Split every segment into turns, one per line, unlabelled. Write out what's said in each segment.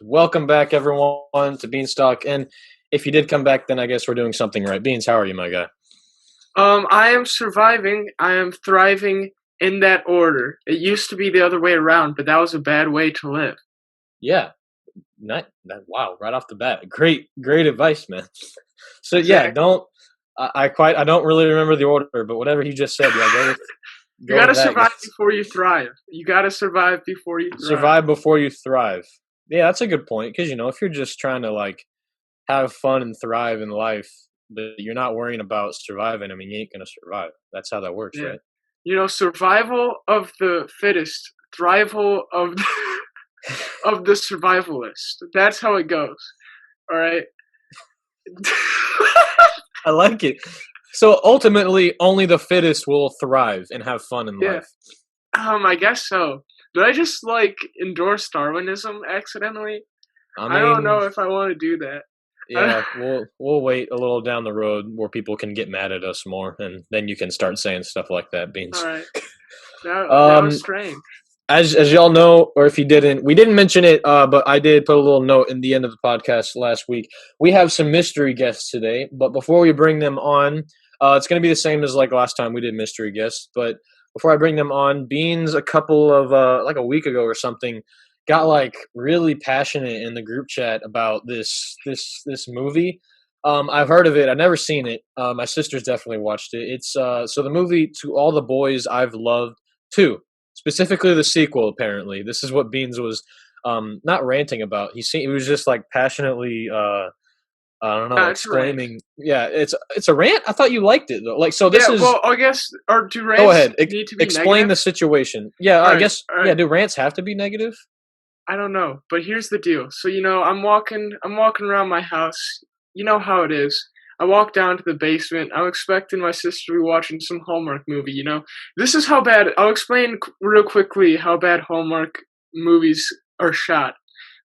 Welcome back, everyone, to BeansTalk. And if you did come back, then I guess we're doing something right. Beans, how are you, my guy?
I am surviving. I am thriving in that order. It used to be the other way around, but that was a bad way to live.
Yeah, wow, right off the bat, great advice, man. So yeah,
Exactly.
I don't really remember the order, but whatever you just said, yeah,
You
go with
gotta
that,
survive
guys.
before you thrive. You gotta survive before you thrive.
Survive before you thrive. Yeah, that's a good point because if you're just trying to have fun and thrive in life, but you're not worrying about surviving, I mean, you ain't gonna survive. That's how that works,
Yeah.
right?
Survival of the fittest, thrival of of the survivalist. That's how it goes. All right.
I like it. So ultimately, only the fittest will thrive and have fun in
Yeah.
life.
I guess so. Did I just endorse Darwinism accidentally?
I
I don't know
mean,
if I want to do that.
yeah, we'll wait a little down the road where people can get mad at us more, and then you can start saying stuff like that,
All
Beans.
right. That was
Um,
strange.
as y'all know, or if you didn't, we didn't mention it, but I did put a little note in the end of the podcast last week. We have some mystery guests today, but before we bring them on, it's going to be the same as like last time we did mystery guests. But before I bring them on, Beans a couple of like a week ago or something got like really passionate in the group chat about this movie. I've heard of it. I've never seen it. My sister's definitely watched it. It's so the movie To All the Boys I've Loved Two, specifically the sequel. Apparently, this is what Beans was not ranting about. He was just like passionately I don't know,
It's a rant.
exclaiming. Yeah, it's a rant. I thought you liked it though. Like, so this
Yeah,
is.
well, I guess, or do
Go
rants
ahead.
need to be
Explain
negative?
the situation. Yeah,
All
I
right,
guess.
all
Yeah,
right.
do rants have to be negative?
I don't know, but here's the deal. So, I'm walking around my house. You know how it is. I walk down to the basement. I'm expecting my sister to be watching some Hallmark movie. This is how bad. I'll explain real quickly how bad Hallmark movies are shot.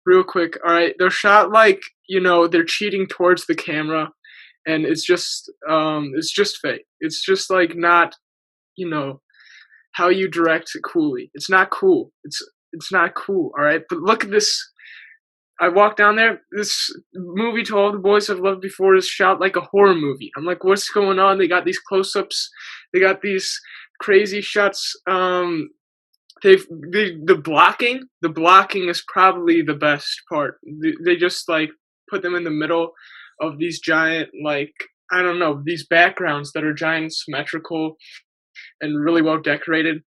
Real quick, all right. They're shot like they're cheating towards the camera, and it's just fake. It's just like not you know how you direct it coolly. It's not cool. It's not cool. All right, but look at this. I walked down there. This movie To All the Boys I've Loved Before is shot like a horror movie. I'm like, what's going on? They got these close-ups. They got these crazy shots. The blocking. The blocking is probably the best part. They just put them in the middle of these giant I don't know, these backgrounds that are giant, symmetrical, and really well decorated.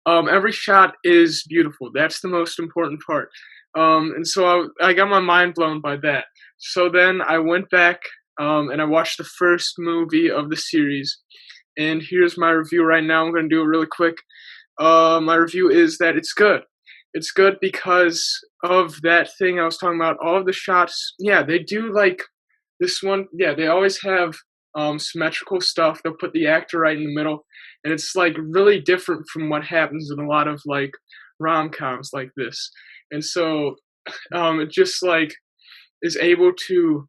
Every shot is beautiful. That's the most important part. And so I got my mind blown by that. So then I went back and I watched the first movie of the series. And here's my review right now. I'm going to do it really quick. My review is that it's good. It's good because of that thing I was talking about. All of the shots, yeah, they do this one. Yeah, they always have symmetrical stuff. They'll put the actor right in the middle, and it's really different from what happens in a lot of rom-coms like this. And so it just is able to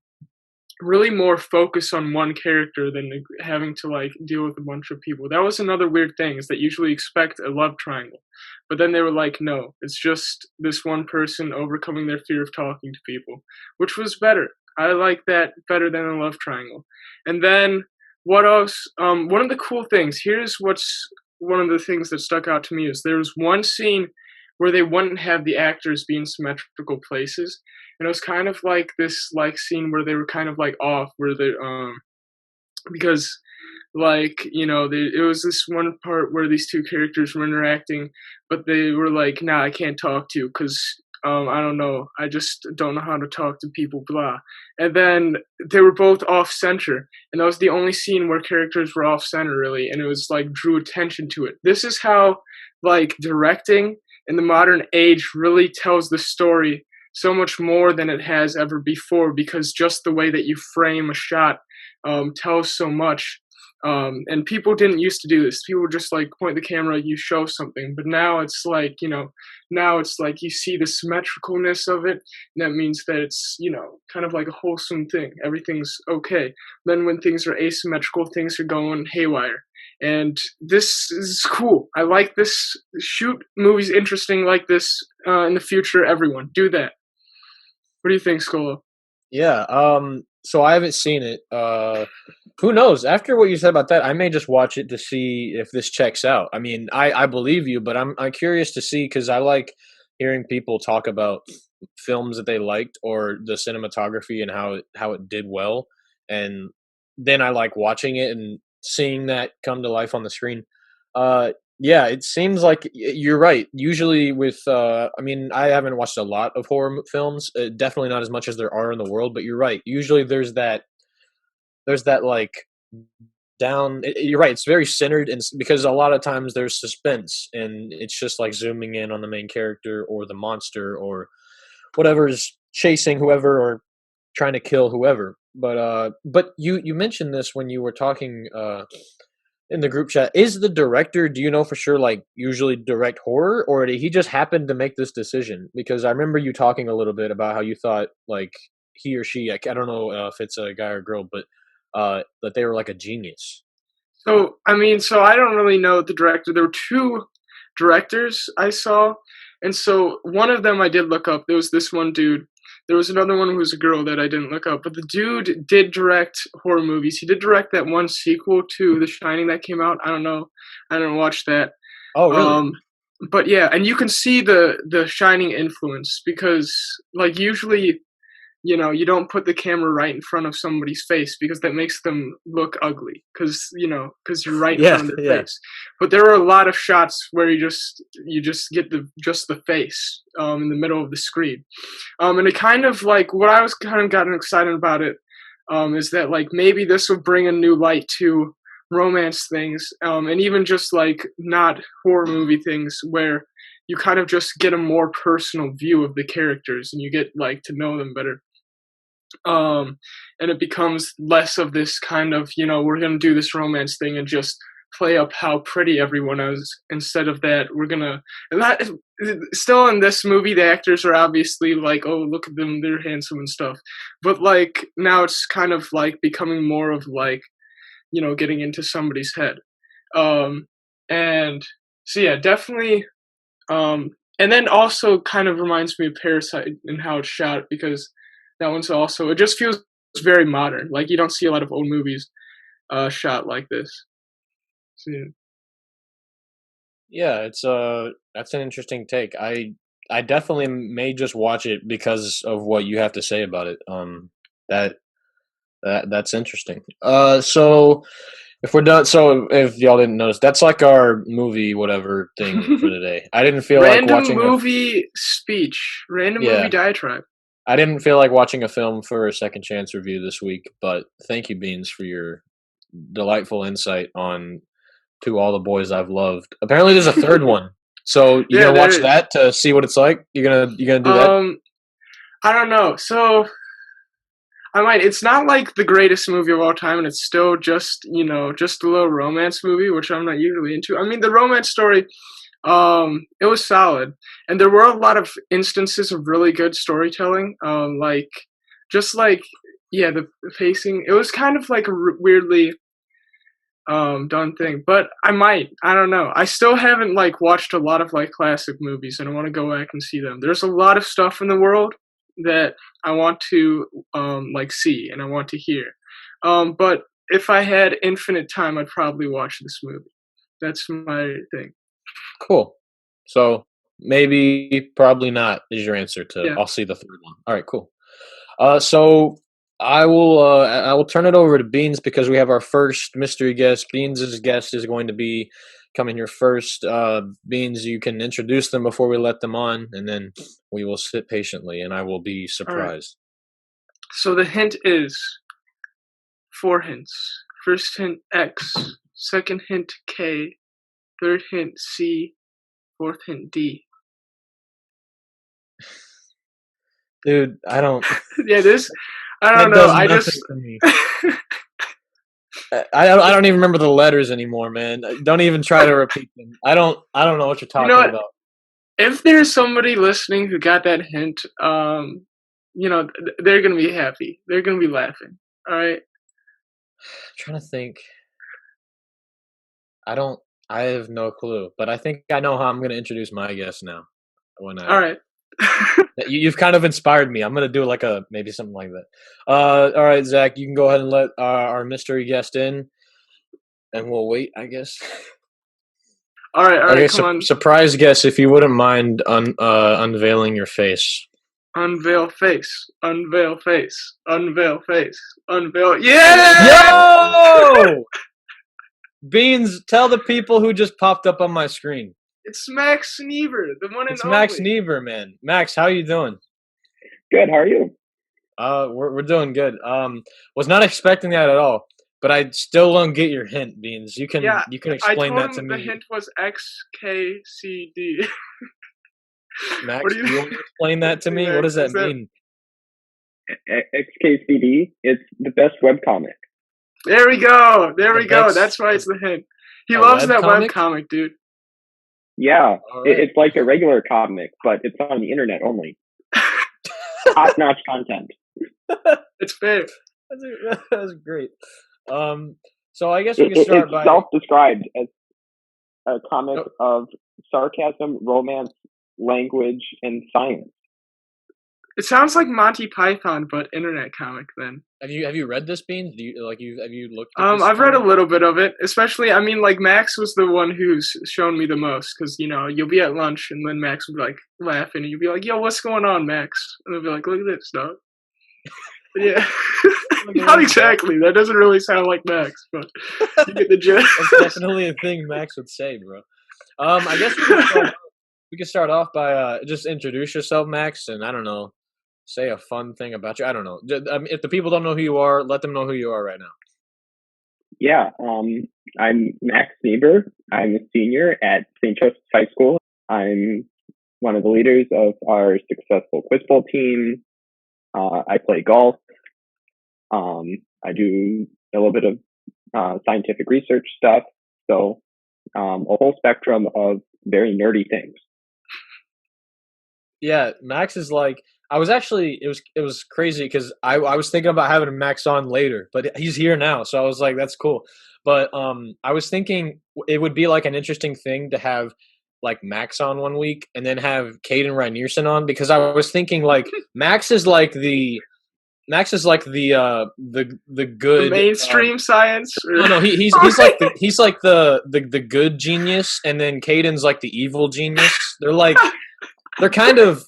really more focus on one character than having to deal with a bunch of people. That was another weird thing, is that usually expect a love triangle, but then they were like, no, it's just this one person overcoming their fear of talking to people, which was better. I like that better than a love triangle. And then what else? One of the cool things, here's what's one of the things that stuck out to me, is there was one scene where they wouldn't have the actors be in symmetrical places, and it was kind of like this scene where they were kind of off, where they because it was this one part where these two characters were interacting, but they were like, nah, I can't talk to you because I don't know, I just don't know how to talk to people, blah. And then they were both off center, and that was the only scene where characters were off center, really, and it was drew attention to it. This is how directing in the modern age really tells the story so much more than it has ever before, because just the way that you frame a shot tells so much. And people didn't used to do this. People would just point the camera, you show something. But now it's now it's you see the symmetricalness of it, and that means that it's kind of like a wholesome thing. Everything's okay. Then when things are asymmetrical, things are going haywire. And this is cool. I like this. Shoot movies interesting like this in the future. Everyone do that. What do you think, Scola?
Yeah. So I haven't seen it. Who knows? After what you said about that, I may just watch it to see if this checks out. I mean, I believe you, but I'm curious to see because I like hearing people talk about films that they liked or the cinematography and how it did well, and then I like watching it and seeing that come to life on the screen. Yeah, it seems like you're right. Usually, with I mean, I haven't watched a lot of horror films. Definitely not as much as there are in the world, but you're right. Usually, there's that like you're right, it's very centered, and because a lot of times there's suspense and it's just like zooming in on the main character or the monster or whatever's chasing whoever or trying to kill whoever. But you mentioned this when you were talking in the group chat. Is the director, do you know for sure, like usually direct horror, or did he just happen to make this decision? Because I remember you talking a little bit about how you thought like he or she, I don't know if it's a guy or girl, but that they were like a genius.
So I mean, so I don't really know the director. There were two directors I saw, and so one of them I did look up. There was this one dude. There was another one who was a girl that I didn't look up. But the dude did direct horror movies. He did direct that one sequel to The Shining that came out. I don't know. I didn't watch that.
Oh, really?
Um, but yeah, and you can see the Shining influence because like usually you don't put the camera right in front of somebody's face because that makes them look ugly because you're right in
Yeah,
front of their
yeah.
face. But there are a lot of shots where you just get the face in the middle of the screen. And it kind of like what I was kind of gotten excited about it is that like maybe this will bring a new light to romance things and even just like not horror movie things where you kind of just get a more personal view of the characters and you get like to know them better, and it becomes less of this kind of we're gonna do this romance thing and just play up how pretty everyone is. Instead of that, we're gonna and that still in this movie the actors are obviously like, oh, look at them, they're handsome and stuff, but like now it's kind of like becoming more of like getting into somebody's head. Um and so yeah, definitely. And then also kind of reminds me of Parasite and how it's shot because that one's also, it just feels very modern. Like you don't see a lot of old movies shot like this. So, yeah.
Yeah, it's that's an interesting take. I definitely may just watch it because of what you have to say about it. That that's interesting. So if we're done, so if y'all didn't notice, that's like our movie whatever thing for today. I didn't feel like
Random
watching a
movie speech, random movie
yeah,
diatribe.
I didn't feel like watching a film for a second chance review this week, but thank you, Beans, for your delightful insight on To All the Boys I've Loved. Apparently, there's a third one, so you
Yeah,
gonna
there
watch
is.
that to see what it's like. You gonna do that?
Um, I don't know. So I might. It's not like the greatest movie of all time, and it's still just just a little romance movie, which I'm not usually into. I mean, the romance story, it was solid, and there were a lot of instances of really good storytelling. Like just like yeah, the pacing. It was kind of like a weirdly done thing, but I don't know. I still haven't like watched a lot of like classic movies, and I want to go back and see them. There's a lot of stuff in the world that I want to like see and I want to hear. But if I had infinite time, I'd probably watch this movie. That's my thing.
Cool. So maybe, probably not is your answer to.
Yeah.
I'll see the third one. All right, cool. So I will turn it over to Beans because we have our first mystery guest. Beans' guest is going to be coming here first. Beans, you can introduce them before we let them on, and then we will sit patiently, and I will be
All right.
surprised.
So the hint is four hints. First hint X, second hint K, third hint C, fourth hint D.
Dude, I don't.
Yeah, this I don't
That
know.
does
I
nothing
just
for me. I don't even remember the letters anymore, man. Don't even try to repeat them. I don't know what you're
you know
talking
what?
about.
If there's somebody listening who got that hint, they're gonna be happy. They're gonna be laughing. All right.
I'm trying to think. I don't. I have no clue, but I think I know how I'm going to introduce my guest now. When
All
I
right.
You've kind of inspired me. I'm gonna do like maybe something like that. All right, Zach, you can go ahead and let our mystery guest in, and we'll wait, I guess.
All
Okay,
right, come on.
surprise guest, if you wouldn't mind unveiling your face.
Unveil face, unveil face, unveil face, unveil. Yeah!
Yo! Beans, tell the people who just popped up on my screen.
It's Max Sneaver, the one and
It's
only.
Max Never, man. Max, how you doing?
Good. How are you?
We're doing good. Was not expecting that at all, but I still don't get your hint, Beans. You can explain that to
him
me.
the hint was XKCD.
Max,
What
do you want to explain that to me?
Max,
What does that mean?
XKCD. It's the best webcomic.
There we go. There we go. That's why it's the hint. He loves that webcomic, dude.
Yeah,
right.
It's like a regular comic, but it's on the internet only. Top-notch content.
It's fair.
That's great. So I guess we can start by...
It's self-described as a comic of sarcasm, romance, language, and science.
It sounds like Monty Python, but internet comic. Then
have you read this, Beans? Have you looked at this
I've read a little bit of it, especially. I mean, like Max was the one who's shown me the most, because you'll be at lunch and then Max will be like laughing and you'll be like, "Yo, what's going on, Max?" And they'll be like, "Look at this, dog." Yeah, not exactly. That doesn't really sound like Max, but you get the gist.
That's definitely a thing Max would say, bro. I guess we can start off by just introduce yourself, Max, and I don't know, say a fun thing about you. I don't know. If the people don't know who you are, let them know who you are right now.
Yeah, I'm Max Niebuhr. I'm a senior at St. Joseph's High School. I'm one of the leaders of our successful quiz bowl team. I play golf. I do a little bit of scientific research stuff. So a whole spectrum of very nerdy things.
Yeah, Max is like, I was actually, it was crazy because I was thinking about having Max on later, but he's here now, so I was like, that's cool. But I was thinking it would be like an interesting thing to have like Max on one week and then have Caden Reinierson on, because I was thinking like Max is like the good
the mainstream science.
No, he's like the good genius, and then Caden's like the evil genius. They're kind of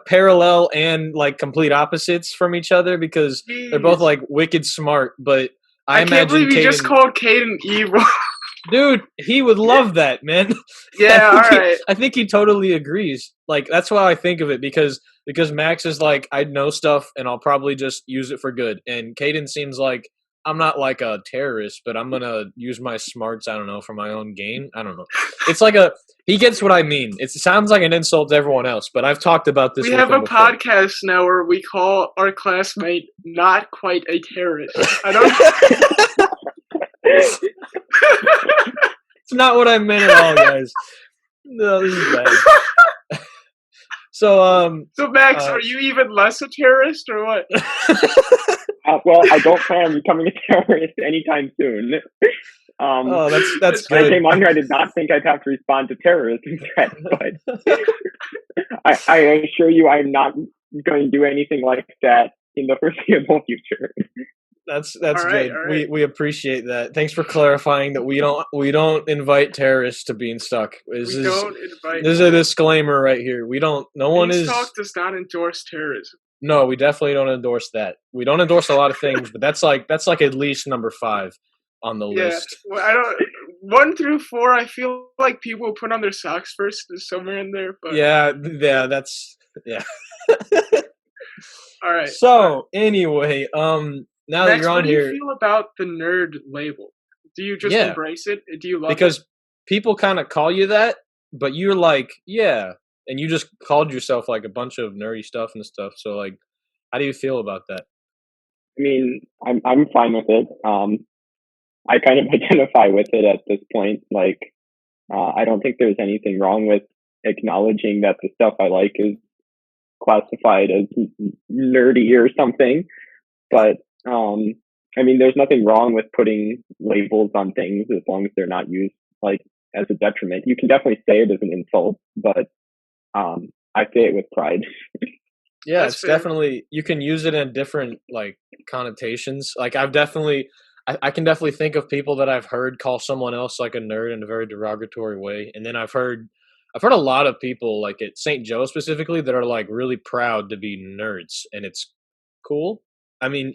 parallel and like complete opposites from each other, because they're both like wicked smart. But I imagine
can't believe you just called Caden evil.
Dude, he would love that, man.
Yeah, all right.
I think he totally agrees. Like, that's why I think of it, because Max is like, I know stuff and I'll probably just use it for good. And Caden seems like, I'm not like a terrorist, but I'm gonna use my smarts, I don't know, for my own gain. I don't know. It's like he gets what I mean. It sounds like an insult to everyone else, but I've talked about this.
We have a podcast now where we call our classmate not quite a terrorist. I don't.
It's not what I meant at all, guys. No, this is bad. So
Max, are you even less a terrorist or what?
Well, I don't plan on becoming a terrorist anytime soon.
That's
when
good.
I came on here, I did not think I'd have to respond to terrorism threats, but I assure you I'm not going to do anything like that in the foreseeable future.
That's
all
good.
Right.
We appreciate that. Thanks for clarifying that we don't invite terrorists to BeansTalk. This is a disclaimer right here. We don't. No one is.
BeansTalk does not endorse terrorism.
No, we definitely don't endorse that. We don't endorse a lot of things, but that's like at least number 5 on the list.
Well, I don't. 1 through 4, I feel like people put on their socks first. There's somewhere in there, but
yeah. That's
all right.
So anyway, now
Max,
that you're on here,
what do you feel about the nerd label? Do you just embrace it? Do you love it?
Because people kind of call you that, but you're like, yeah, and you just called yourself like a bunch of nerdy stuff and stuff. So like, how do you feel about that?
I mean, I'm fine with it. I kind of identify with it at this point. Like, I don't think there's anything wrong with acknowledging that the stuff I like is classified as nerdy or something. But I mean, there's nothing wrong with putting labels on things as long as they're not used like as a detriment. You can definitely say it as an insult, but I say it with pride.
Yeah,
That's
it's
fair.
definitely, you can use it in different like connotations. Like I can definitely think of people that I've heard call someone else like a nerd in a very derogatory way, and then I've heard a lot of people like at St. Joe specifically that are like really proud to be nerds, and it's cool. I mean,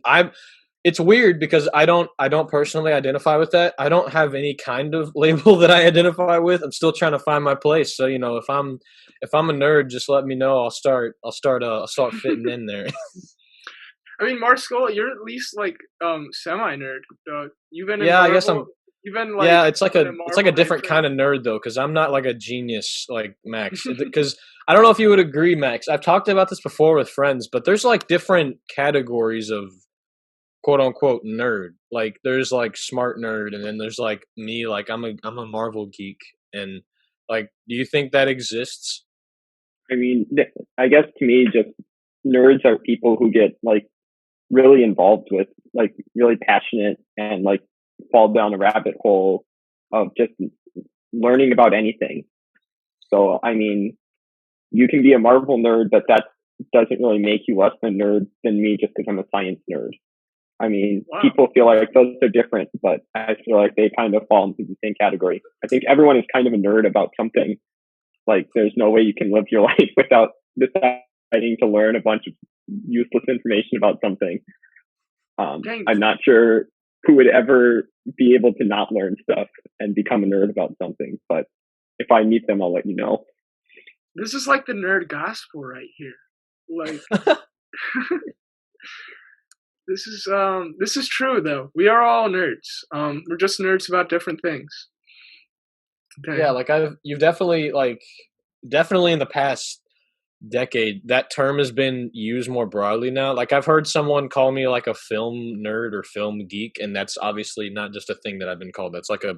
it's weird because I don't personally identify with that. I don't have any kind of label that I identify with. I'm still trying to find my place. So, if I'm a nerd, just let me know. I'll start fitting in there.
I mean, Marscola, you're at least like semi nerd. You've been in
Yeah, I guess
Marvel.
I'm
You've been like
yeah,
in a
it's like a
Marvel
different
anything.
kind of nerd though, because I'm not like a genius like Max. Because I don't know if you would agree, Max. I've talked about this before with friends, but there's like different categories of quote unquote nerd. Like there's like smart nerd, and then there's like me, like I'm a Marvel geek, and like, do you think that exists?
I mean, I guess to me, just nerds are people who get like really involved with, like really passionate and like fall down a rabbit hole of just learning about anything. So, I mean, you can be a Marvel nerd, but that doesn't really make you less of a nerd than me just because I'm a science nerd. I mean,
Wow.
people feel like those are different, but I feel like they kind of fall into the same category. I think everyone is kind of a nerd about something. Like, there's no way you can live your life without deciding to learn a bunch of useless information about something. I'm not sure who would ever be able to not learn stuff and become a nerd about something, but if I meet them, I'll let you know.
This is like the nerd gospel right here. Like this is true though. We are all nerds. We're just nerds about different things. Dang.
Yeah, like you've definitely in the past decade that term has been used more broadly now. Like I've heard someone call me like a film nerd or film geek, and that's obviously not just a thing that I've been called. That's like a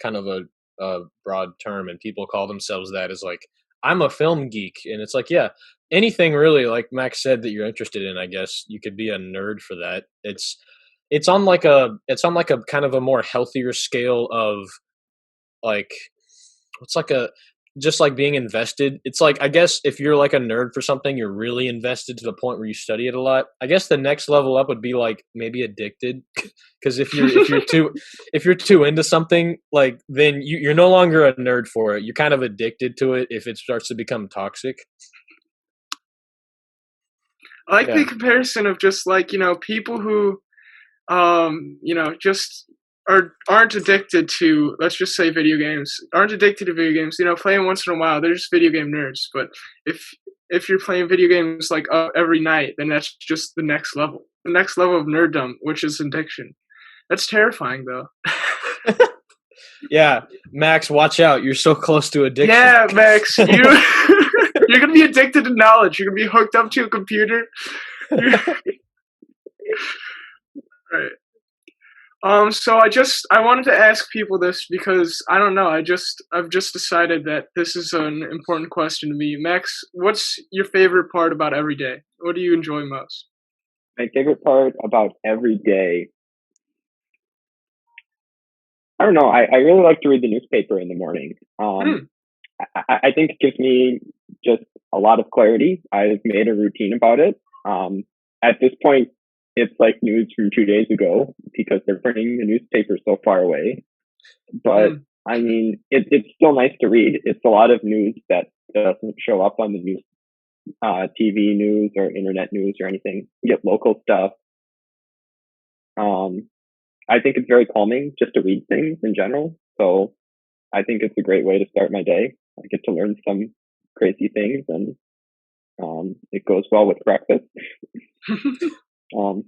kind of a broad term, and people call themselves that as like, I'm a film geek, and it's like, yeah, anything really, like Max said, that you're interested in, I guess you could be a nerd for that. It's on like a kind of a more healthier scale of like, it's like a just like being invested. It's like, I guess if you're like a nerd for something, you're really invested to the point where you study it a lot. I guess the next level up would be like maybe addicted, because if you're too into something, like then you're no longer a nerd for it. You're kind of addicted to it if it starts to become toxic.
I like
Yeah.
the comparison of just like, people who just aren't addicted to, let's just say, video games. Aren't addicted to video games. Playing once in a while. They're just video game nerds. But if you're playing video games like every night, then that's just the next level. The next level of nerddom, which is addiction. That's terrifying, though.
Yeah, Max, watch out! You're so close to addiction.
Yeah, Max, you're gonna be addicted to knowledge. You're gonna be hooked up to a computer. Right. So I wanted to ask people this because I don't know. I've just decided that this is an important question to me. Max, what's your favorite part about every day? What do you enjoy most?
My favorite part about every day, I don't know. I really like to read the newspaper in the morning. I think it gives me just a lot of clarity. I've made a routine about it. At this point, it's like news from 2 days ago because they're printing the newspaper so far away. But I mean, it's still nice to read. It's a lot of news that doesn't show up on the news, TV news or internet news or anything. You get local stuff. I think it's very calming just to read things in general. So I think it's a great way to start my day. I get to learn some crazy things, and it goes well with breakfast.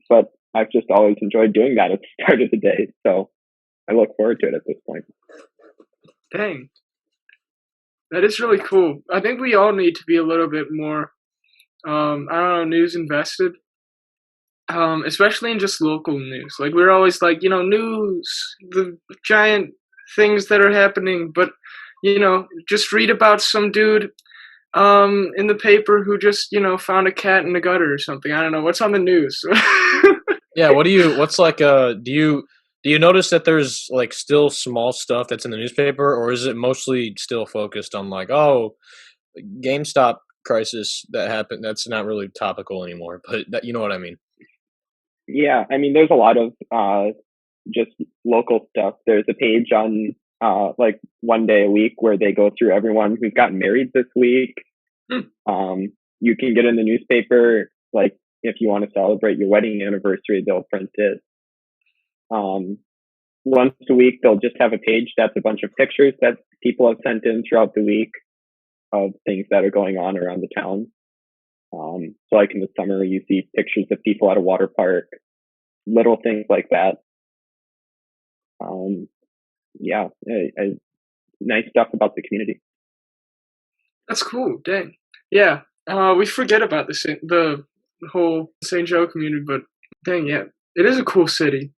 But I've just always enjoyed doing that at the start of the day. So I look forward to it at this point.
Dang. That is really cool. I think we all need to be a little bit more, news invested. Especially in just local news. Like, we're always like, news, the giant things that are happening, but, just read about some dude in the paper who just, found a cat in the gutter or something. I don't know. What's on the news?
Yeah, do you notice that there's like still small stuff that's in the newspaper, or is it mostly still focused on like, oh, GameStop crisis that happened. That's not really topical anymore, but that, you know what I mean.
Yeah, I mean, there's a lot of just local stuff. There's a page on like one day a week where they go through everyone who's gotten married this week. You can get in the newspaper, like if you want to celebrate your wedding anniversary, they'll print it. Once a week, they'll just have a page that's a bunch of pictures that people have sent in throughout the week of things that are going on around the town. So like in the summer, you see pictures of people at a water park, little things like that. Yeah, nice stuff about the community.
That's cool. Dang. Yeah. We forget about the whole St. Joe community, but dang, yeah, it is a cool city.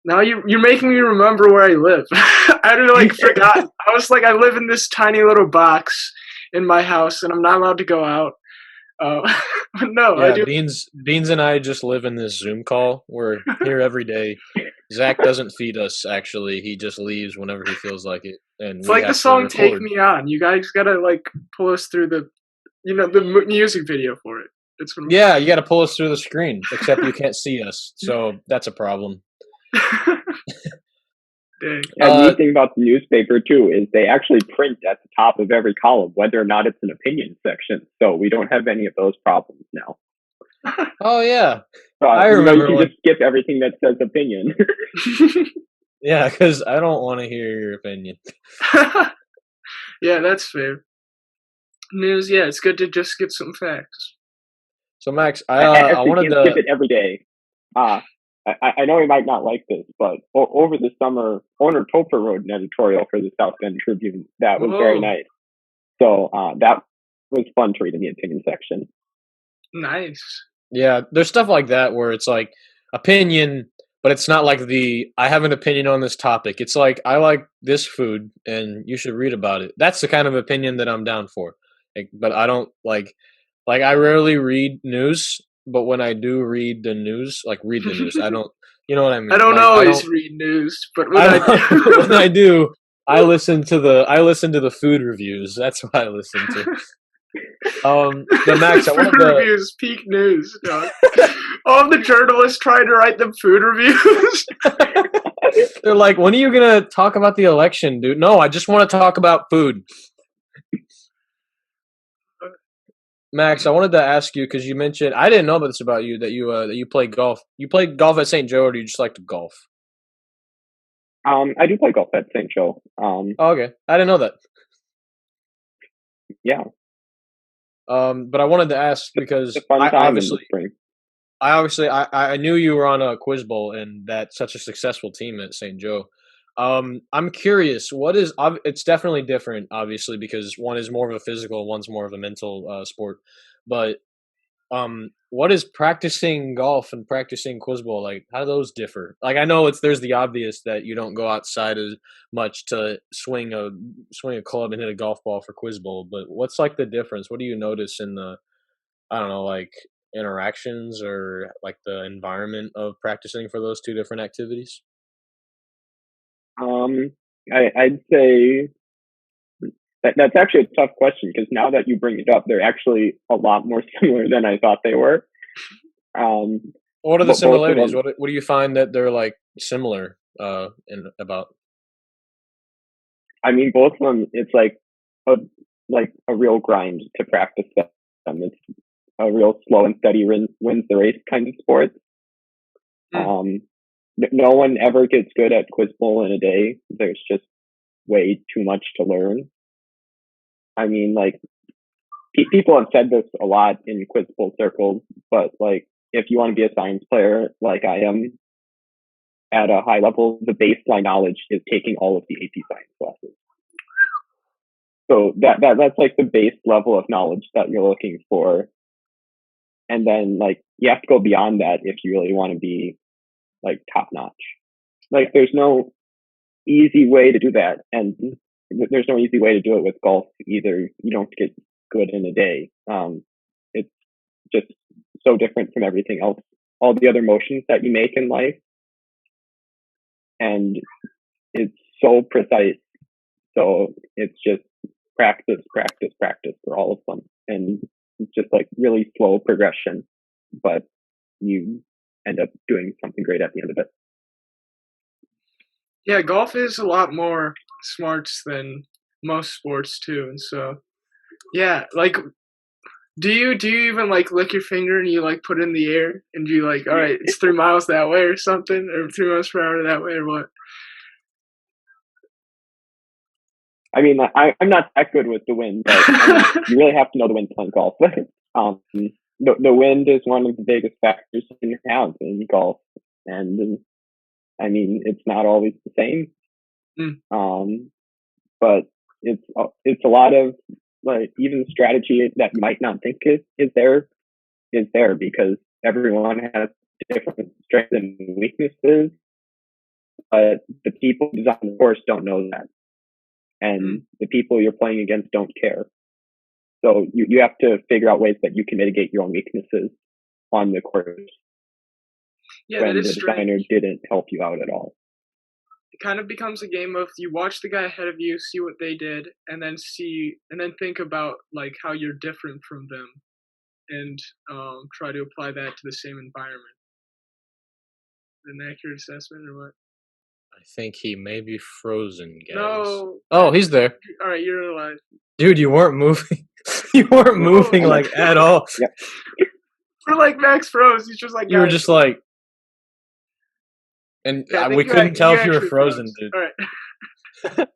Now you're making me remember where I live. I'd like forgotten. I was like, I live in this tiny little box in my house, and I'm not allowed to go out. But no,
Yeah,
I do.
Beans and I just live in this Zoom call. We're here every day. Zach doesn't feed us. Actually, he just leaves whenever he feels like it, and
It's
we
like the
have to
song
record.
"Take Me On." You guys gotta like pull us through the music video for it. It's
Yeah, you got to pull us through the screen. Except you can't see us, so that's a problem.
Dang.
And the neat thing about the newspaper too is they actually print at the top of every column whether or not it's an opinion section. So we don't have any of those problems now.
Oh yeah,
I remember. You can just skip everything that says opinion.
Yeah, because I don't want to hear your opinion.
Yeah, that's fair. News, yeah, it's good to just get some facts.
So Max,
I
wanted to
skip it every day. I know you might not like this, but over the summer, Owner Topher wrote an editorial for the South Bend Tribune that was very nice. So that was fun to read in the opinion section.
Nice.
Yeah, there's stuff like that where it's like opinion, but it's not like I have an opinion on this topic. It's like I like this food and you should read about it. That's the kind of opinion that I'm down for. But I don't like I rarely read news, but when I do read the news, I don't, you know what I mean?
I don't always read news, but when
when I do, I listen to the food reviews. That's what I listen to. But Max, I wanted
food reviews, peak news, dog. All the journalists trying to write them food reviews.
They're like, when are you gonna talk about the election, dude? No, I just want to talk about food. Max, I wanted to ask you because you mentioned I didn't know this about you that you play golf. You play golf at St. Joe, or do you just like to golf?
I do play golf at St. Joe.
Oh, okay, I didn't know that.
Yeah.
But I wanted to ask because I knew you were on a Quiz Bowl and that's such a successful team at St. Joe. I'm curious, it's definitely different, obviously, because one is more of a physical, one's more of a mental sport. But what is practicing golf and practicing Quiz Bowl like? How do those differ? Like, I know there's the obvious that you don't go outside as much to swing a club and hit a golf ball for Quiz Bowl, but what's like the difference? What do you notice in the, I don't know, like interactions or like the environment of practicing for those two different activities?
I'd say that's actually a tough question because now that you bring it up, they're actually a lot more similar than I thought they were.
What are the similarities? What do you find that they're like similar about?
I mean, both of them. It's like a real grind to practice them. It's a real slow and steady wins the race kind of sport. No one ever gets good at Quiz Bowl in a day. There's just way too much to learn. I mean, like, people have said this a lot in Quiz Bowl circles, but like, if you want to be a science player like I am at a high level, the baseline knowledge is taking all of the AP science classes. So that's like the base level of knowledge that you're looking for. And then like you have to go beyond that if you really want to be like top notch. Like there's no easy way to do that. And there's no easy way to do it with golf either. You don't get good in a day. It's just so different from everything else, all the other motions that you make in life. And it's so precise. So it's just practice for all of them. And It's just like really slow progression, but you end up doing something great at the end of it.
Yeah, golf is a lot more smarts than most sports too, and so yeah, like do you even like lick your finger and you like put it in the air and you like, all right, it's 3 miles that way or something, or 3 miles per hour that way or what?
I mean, I'm not that good with the wind, but you really have to know the wind playing golf. The wind is one of the biggest factors you can have in golf, and I mean, it's not always the same. But it's a lot of like even strategy that you might not think is there because everyone has different strengths and weaknesses. But the people who design the course don't know that, and the people you're playing against don't care. So you have to figure out ways that you can mitigate your own weaknesses on the course.
Yeah,
when
that is
the designer
strange.
didn't help you out at all.
It kind of becomes a game of you watch the guy ahead of you, see what they did, and then think about like how you're different from them, and try to apply that to the same environment. An accurate assessment or what?
I think he may be frozen, guys.
No.
Oh, he's there.
All right, you're alive.
Dude, you weren't moving. You weren't moving like at all.
Yep.
For like Max froze. He's just like,
You were just like, and
yeah,
we couldn't tell if you were
actually
frozen,
froze.
dude.
All right.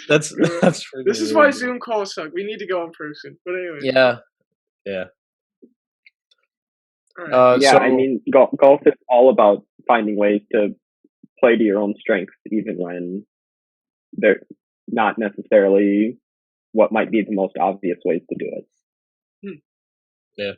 That's freaking
This is
weird,
why
dude.
Zoom calls suck. We need to go in person. But anyway.
Yeah.
All right.
Yeah,
so,
I mean, golf is all about finding ways to play to your own strengths, even when they're not necessarily what might be the most obvious ways to do it.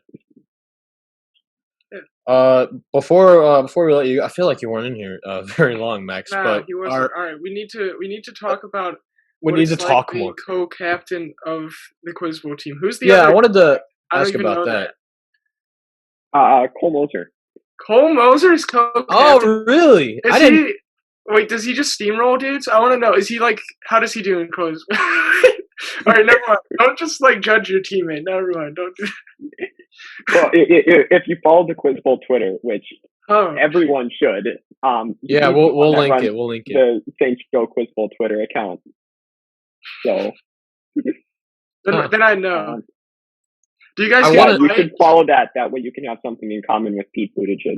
Before we let you, I feel like you weren't in here very long, Max.
Nah,
but
he wasn't. All right, we need to talk about.
We need to talk more.
Co-captain of the Quiz Bowl team. Who's the
other?
other?
I wanted to
ask
about that.
Cole Moser.
Cole Moser is co-captain.
Oh, really?
Wait, does he just steamroll dudes? I want to know. Is he like? How does he do in quiz? All right, never mind. Don't just like judge your teammate. Never mind. Don't do.
Well, if you follow the Quiz Bowl Twitter, which everyone should,
yeah, we'll link it. We'll link it.
The St. Joe Quiz Bowl Twitter account. So
then I know. Do you guys?
You should follow that. That way, you can have something in common with Pete Buttigieg.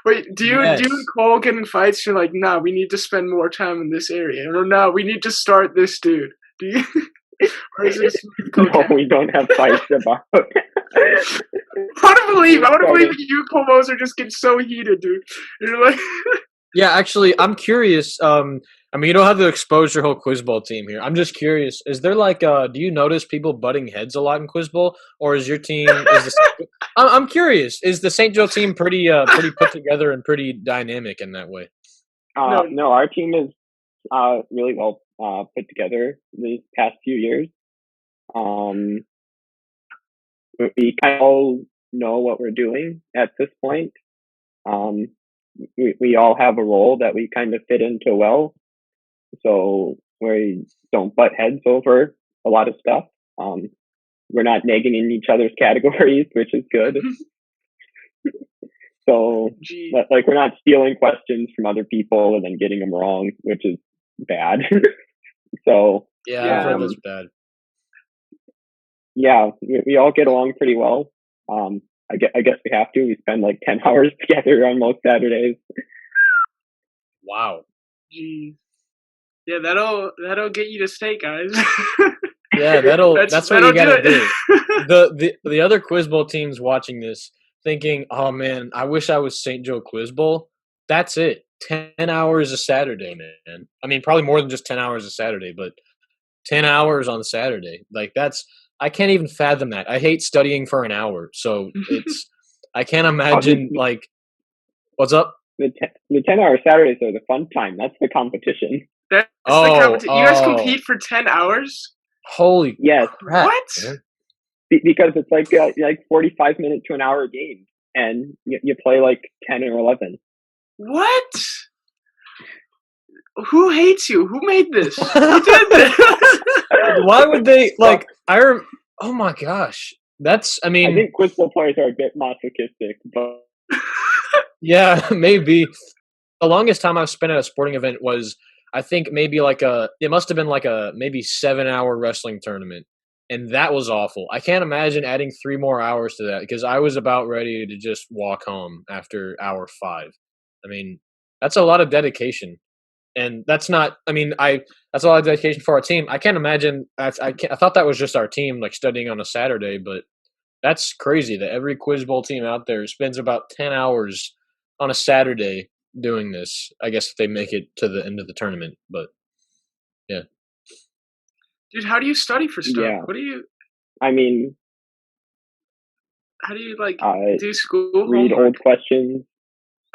Wait, do you and Cole get in fights? You're like, nah, we need to spend more time in this area, or no, we need to start this dude. Do you? Or is it
no, we don't have fights about.
I want to believe that you and Cole Moser just get so heated, dude. You're like.
Yeah, actually, I'm curious. I mean, you don't have to expose your whole Quiz Bowl team here. I'm just curious. Is there like, do you notice people butting heads a lot in Quiz Bowl, or is your team? I'm curious. Is the St. Joe team pretty put together and pretty dynamic in that way?
No, our team is really well put together these past few years. We kind of all know what we're doing at this point. We all have a role that we kind of fit into well. So we don't butt heads over a lot of stuff. We're not nagging in each other's categories, which is good. So, like, we're not stealing questions from other people and then getting them wrong, which is bad. So,
yeah, I've heard that's bad.
Yeah, we all get along pretty well. I guess we have to. We spend like 10 hours together on most Saturdays.
Wow.
Jeez. Yeah, that'll get you to state, guys.
Yeah, that's what you gotta do. The other Quiz Bowl teams watching this thinking, oh man, I wish I was St. Joe Quiz Bowl. That's it. 10 hours a Saturday, man. I mean, probably more than just 10 hours a Saturday, but 10 hours on Saturday. Like I can't even fathom that. I hate studying for an hour. So I can't imagine like, what's up?
The 10-hour Saturdays are the fun time. That's the competition.
That's the competition. You guys compete for 10 hours?
Holy crap.
What?
Man.
Because it's like 45 minutes to an hour game, and you play like 10 or 11.
What? Who hates you? Who made this? Who did this?
Why would they like? Oh my gosh!
I think quiz bowl players are a bit masochistic, but
yeah, maybe. The longest time I've spent at a sporting event was, I think, maybe it must have been like a maybe 7-hour wrestling tournament. And that was awful. I can't imagine adding 3 more hours to that because I was about ready to just walk home after hour 5. I mean, that's a lot of dedication. And that's not, that's a lot of dedication for our team. I can't imagine, I thought that was just our team, like studying on a Saturday, but that's crazy that every Quiz Bowl team out there spends about 10 hours on a Saturday doing this. I guess if they make it to the end of the tournament, but yeah.
Dude, how do you study for stuff?
Yeah.
What do you?
I mean,
how do you do school?
Read
homework?
old questions.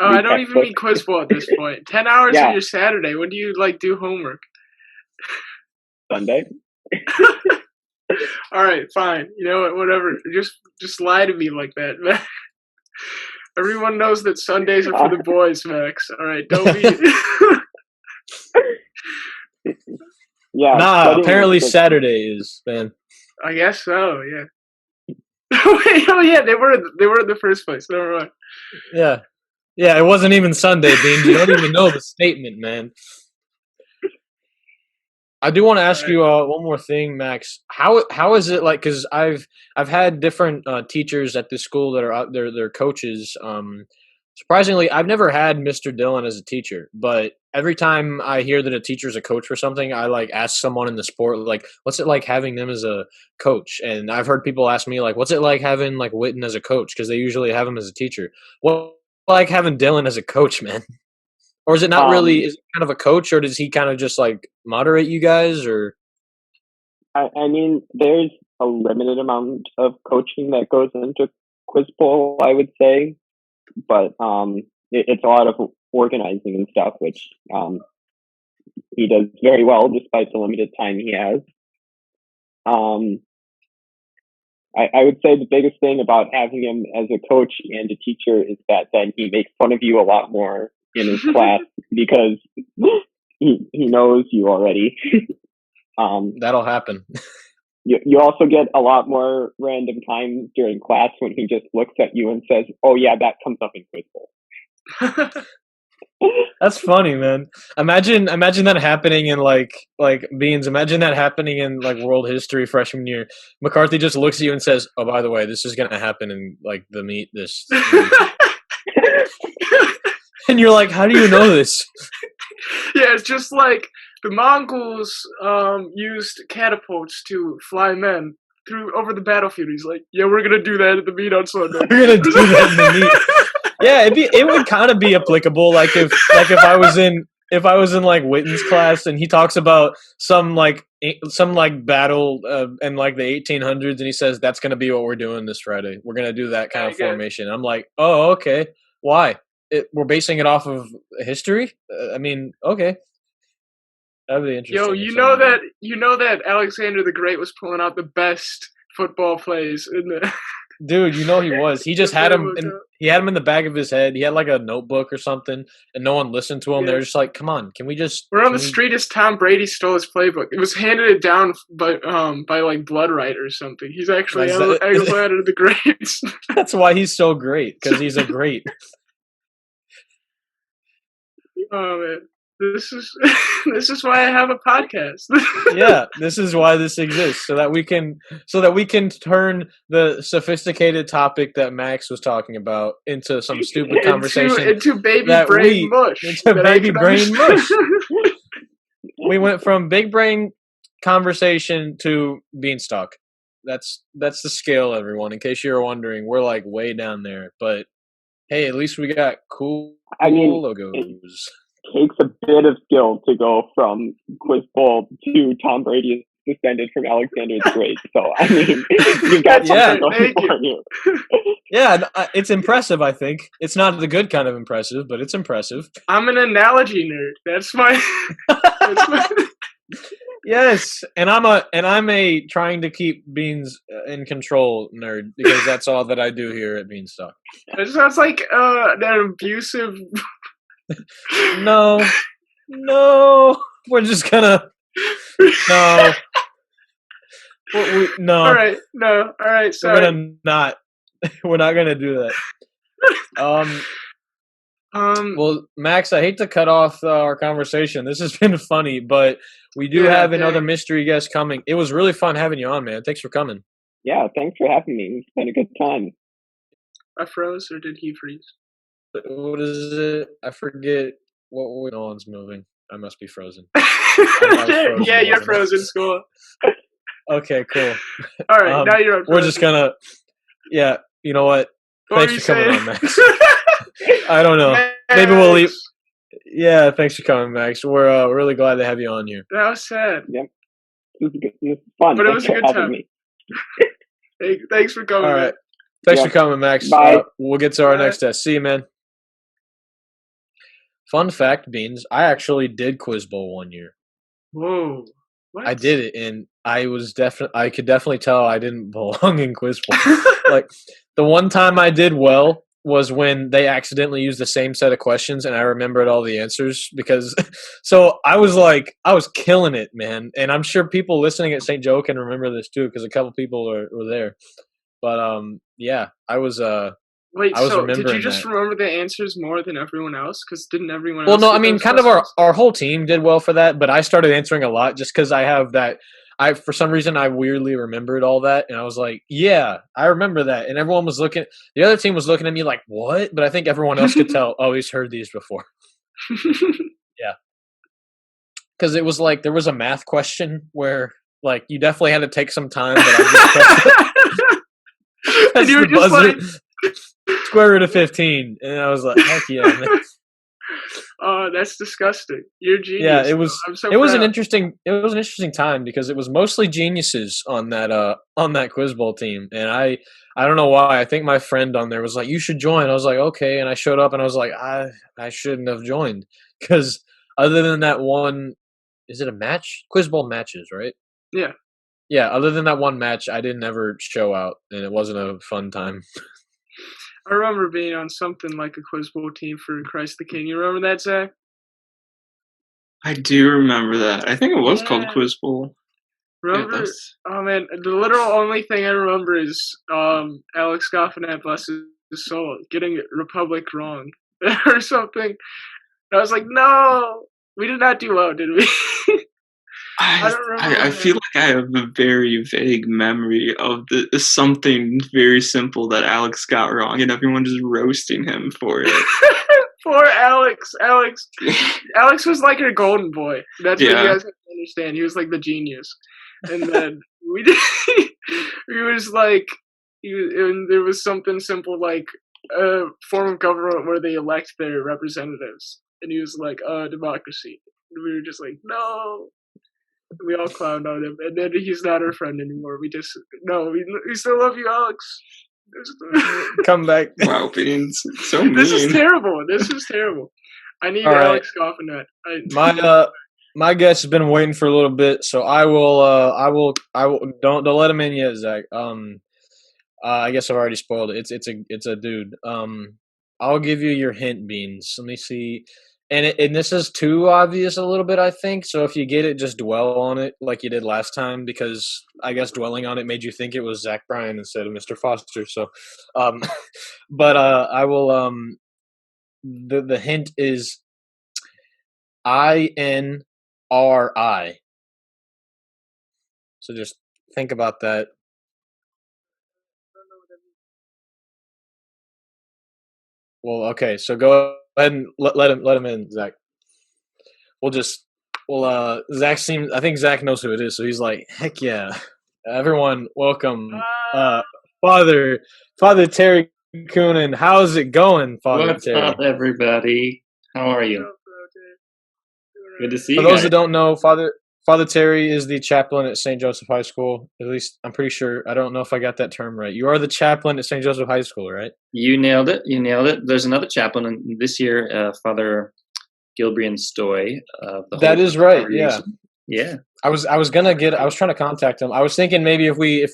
Oh, I don't even mean quiz bowl at this point. 10 hours on your Saturday. When do you do homework?
Sunday.
All right, fine. You know what? Whatever. Just lie to me like that, man. Everyone knows that Sundays are for the boys, Max. All right, don't be.
Yeah.
Nah, apparently Saturday is, man.
I guess so. Yeah. Wait, oh yeah, they were in the first place. Never mind.
Yeah. Yeah, it wasn't even Sunday, Beans. You don't even know the statement, man. I do want to ask you one more thing, Max. How is it like? Because I've had different teachers at this school that are out there. They're coaches. Surprisingly, I've never had Mr. Dillon as a teacher, but every time I hear that a teacher's a coach for something, I ask someone in the sport what's it like having them as a coach? And I've heard people ask me what's it like having Witten as a coach? Because they usually have him as a teacher. What like having Dillon as a coach, man? Or is it not really? Is it kind of a coach, or does he kind of just moderate you guys? Or
I mean, there's a limited amount of coaching that goes into Quiz Bowl, I would say, but it's a lot of organizing and stuff, which he does very well despite the limited time he has. I would say the biggest thing about having him as a coach and a teacher is that then he makes fun of you a lot more in his class because he knows you already.
That'll happen.
You also get a lot more random times during class when he just looks at you and says, "Oh yeah, that comes up in Quiz Bowl."
That's funny, man. Imagine that happening in Beans. Imagine that happening in world history freshman year. McCarthy just looks at you and says, "Oh, by the way, this is gonna happen in the meet this." And you're like, "How do you know this?"
Yeah, it's just the Mongols used catapults to fly men over the battlefield. He's like, "Yeah, we're gonna do that at the meet on Sunday.
We're gonna do that in the meet." Yeah, it would kind of be applicable. If I was in Witten's class and he talks about some battle in the 1800s and he says that's gonna be what we're doing this Friday. We're gonna do that kind of formation. I'm like, oh, okay. Why? We're basing it off of history. Okay. That'd be interesting.
Yo, you know that Alexander the Great was pulling out the best football plays in the.
Dude, he was. He just had him. He had him in the back of his head. He had a notebook or something, and no one listened to him. Yeah. They're just like, "Come on, can we just?"
We're on the street as Tom Brady stole his playbook. It was handed it down by Blood Right or something. He's actually Alexander the Great.
That's why he's so great, because he's a great.
Oh man, this is why I have a podcast.
Yeah, this is why this exists, so that we can turn the sophisticated topic that Max was talking about into some stupid conversation
into baby brain mush.
Into baby brain mush. We went from big brain conversation to BeansTalk. That's the scale, everyone. In case you were wondering, we're way down there, but hey, at least we got cool logos.
It takes a bit of skill to go from Quiz Bowl to Tom Brady is suspended from Alexander the Great. So, you've got something going for you.
Yeah, it's impressive, I think. It's not the good kind of impressive, but it's impressive.
I'm an analogy nerd. That's my...
Yes, and I'm a trying to keep Beans in control nerd, because that's all that I do here at BeansTalk.
That sounds like an abusive...
No, we're just gonna... No. No.
All right, no. All right, sorry.
We're gonna not. We're not gonna do that. Well, Max, I hate to cut off our conversation. This has been funny, but we do have another mystery guest coming. It was really fun having you on, man. Thanks for coming.
Yeah, thanks for having me. It's been a good time.
I froze, or did he freeze?
What is it? I forget. What? No one's moving. I must be frozen.
Frozen, yeah, you're frozen, school.
Okay, cool.
All right, now you're on.
We're just gonna. Yeah, you know what? Thanks for coming on, Max. I don't know. Max. Maybe we'll leave. Yeah, thanks for coming, Max. We're really glad to have you on here.
That was sad.
Yep. It was fun.
But it was a good time. Hey, thanks for coming.
All right. Thanks for coming, Max.
Bye.
We'll get to our next test. See you, man. Fun fact, Beans, I actually did Quiz Bowl one year.
Whoa. What?
I did it, and I could definitely tell I didn't belong in Quiz Bowl. Like, the one time I did well was when they accidentally used the same set of questions, and I remembered all the answers because so I was killing it, man. And I'm sure people listening at St. Joe can remember this too, because a couple people were there. But yeah, I was
Wait,
I was
so did you just remember the answers more than everyone else? Because didn't everyone else?
Well, no, I mean, kind of our whole team did well for that, but I started answering a lot just because I have that. For some reason, I weirdly remembered all that, and I was like, yeah, I remember that. And everyone was looking, the other team was looking at me like, what? But I think everyone else could tell, oh, he's heard these before. Yeah. Because it was like, there was a math question where, like, you definitely had to take some time, but I just
and you were just like,
square root of 15. And I was like, heck yeah, man.
Oh, that's disgusting. You're genius.
Yeah, it was.
I'm so
it was
proud.
an interesting time because it was mostly geniuses on that Quiz Bowl team, and I don't know why. I think my friend on there was like, "You should join." I was like, "Okay," and I showed up and I was like, "I shouldn't have joined," because other than that one, is it a match? Quiz Bowl matches, right?
Yeah.
Yeah. Other than that one match, I didn't ever show out, and it wasn't a fun time.
I remember being on something like a Quiz Bowl team for Christ the King. You remember that, Zach?
I do remember that. I think it was called Quiz Bowl.
Remember? Yeah, oh man, the literal only thing I remember is Alex Goffinette, bless his soul, getting Republic wrong or something. And I was like, no, we did not do well, did we? I don't remember.
I feel like I have a very vague memory of something very simple that Alex got wrong, and everyone just roasting him for it.
Poor Alex. Alex was like a golden boy. That's what you guys have to understand. He was like the genius. And then and there was something simple like a form of government where they elect their representatives. And he was like, democracy. And we were just like, no. We all clowned on him. And then he's not our friend anymore. We still love you, Alex.
Come back.
Wow, Beans. So mean.
This is terrible. I need Alex Goffinette.
My guest has been waiting for a little bit, so I will don't let him in yet, Zach. I guess I've already spoiled it. It's a dude. I'll give you your hint, Beans. Let me see. And this is too obvious a little bit, I think. So if you get it, just dwell on it like you did last time, because I guess dwelling on it made you think it was Zach Bryan instead of Mr. Foster. So, but I will. The hint is INRI. So just think about that. Well, okay. So go ahead and let him in, Zach. I think Zach knows who it is, so he's like, heck yeah. Everyone, welcome. Father Terry Coonan. How's it going, Father Terry?
What's up, everybody? How are you? Good to see you.
For those that don't know, Father Terry is the chaplain at St. Joseph High School. At least, I'm pretty sure. I don't know if I got that term right. You are the chaplain at St. Joseph High School, right?
You nailed it. There's another chaplain this year, Father Gilbrian Stoy.
That is right. Yeah.
Yeah.
I was trying to contact him. I was thinking maybe if we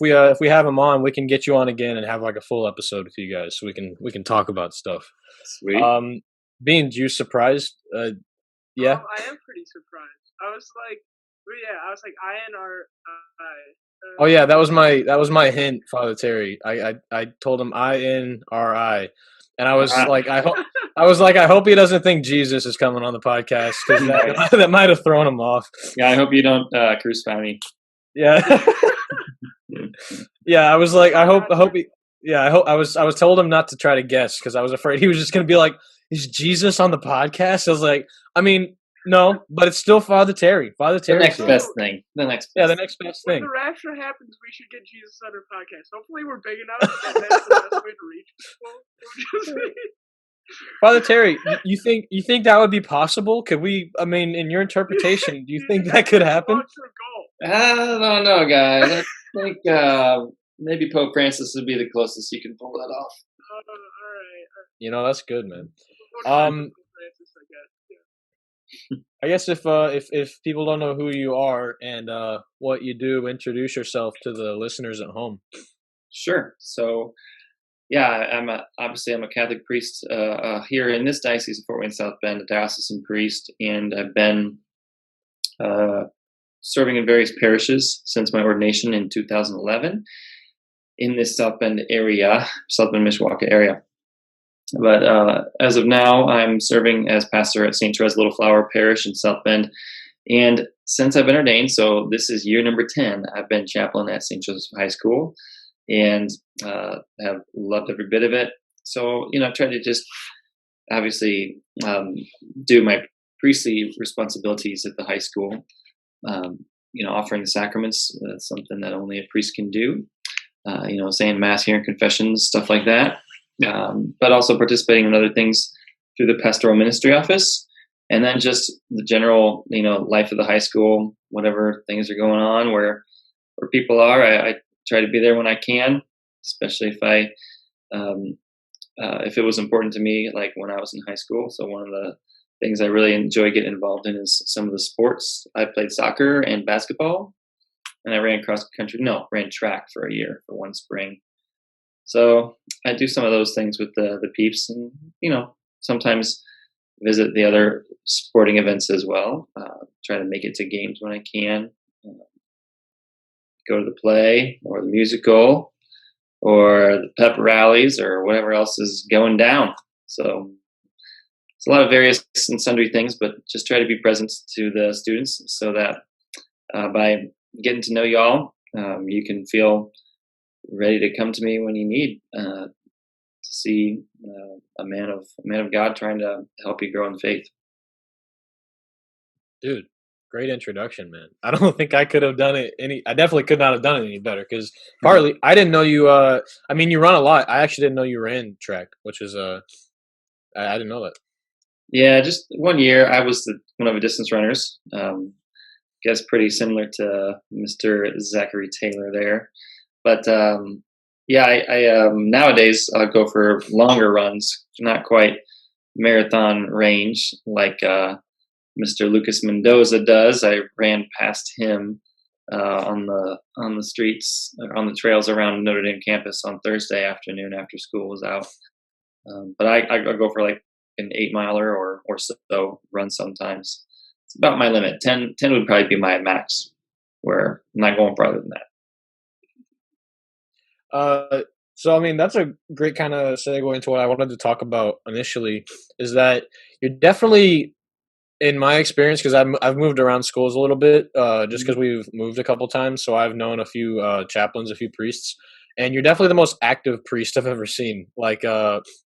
have him on, we can get you on again and have like a full episode with you guys, so we can talk about stuff.
Sweet.
Beans, you surprised? Yeah.
I am pretty surprised. I was like, INRI.
Oh yeah, that was my hint, Father Terry. I told him INRI, and I was like, I hope he doesn't think Jesus is coming on the podcast because
Nice.
that might have thrown him off.
Yeah, I hope you don't crucify me.
Yeah, yeah. I was like, I hope he. Yeah, I was told him not to try to guess because I was afraid he was just gonna be like, is Jesus on the podcast? I was like, I mean, no, but it's still Father Terry. Father
The
Terry.
next best thing. The next
Yeah,
best
the next best
When
thing.
the rapture happens, we should get Jesus on our podcast. Hopefully, we're big enough that that's the best way to reach people.
Father Terry, you think that would be possible? Could we? I mean, in your interpretation, do you think that could happen?
I don't know, guys. I think maybe Pope Francis would be the closest you can pull that off.
All right.
You know, that's good, man.
Francis, I guess. Yeah.
I guess if people don't know who you are and what you do, introduce yourself to the listeners at home.
Sure. So, yeah, obviously I'm a Catholic priest here in this diocese of Fort Wayne South Bend, a diocesan priest, and I've been serving in various parishes since my ordination in 2011 in this South Bend area, South Bend Mishawaka area. But as of now, I'm serving as pastor at St. Therese Little Flower Parish in South Bend. And since I've been ordained, so this is year number 10, I've been chaplain at St. Joseph High School and have loved every bit of it. So, I've tried to just obviously do my priestly responsibilities at the high school. Offering the sacraments, that's something that only a priest can do. Saying Mass, hearing confessions, stuff like that. But also participating in other things through the pastoral ministry office, and then just the general, life of the high school, whatever things are going on, where people are. I try to be there when I can, especially if it was important to me, like when I was in high school. So one of the things I really enjoy getting involved in is some of the sports. I played soccer and basketball, and I ran track for a year for one spring. So I do some of those things with the peeps, and sometimes visit the other sporting events as well. Try to make it to games when I can. Go to the play or the musical or the pep rallies or whatever else is going down. So it's a lot of various and sundry things, but just try to be present to the students so that by getting to know y'all, you can feel ready to come to me when you need to see a man of God trying to help you grow in faith.
Dude, great introduction, man. I don't think I could have done it I definitely could not have done it any better because partly I didn't know you. You run a lot. I actually didn't know you ran track, which is I didn't know that.
Yeah, just 1 year I was one of the distance runners. Guess pretty similar to Mr. Zachary Taylor there. But I nowadays I'll go for longer runs, not quite marathon range like Mr. Lucas Mendoza does. I ran past him on the streets, on the trails around Notre Dame campus on Thursday afternoon after school was out. But I go for like an 8-miler or so run sometimes. It's about my limit. 10 would probably be my max, where I'm not going farther than that.
So that's a great kind of segue into what I wanted to talk about initially. Is that you're definitely, in my experience, because I've moved around schools a little bit, just because we've moved a couple times. So I've known a few chaplains, a few priests, and you're definitely the most active priest I've ever seen. Like,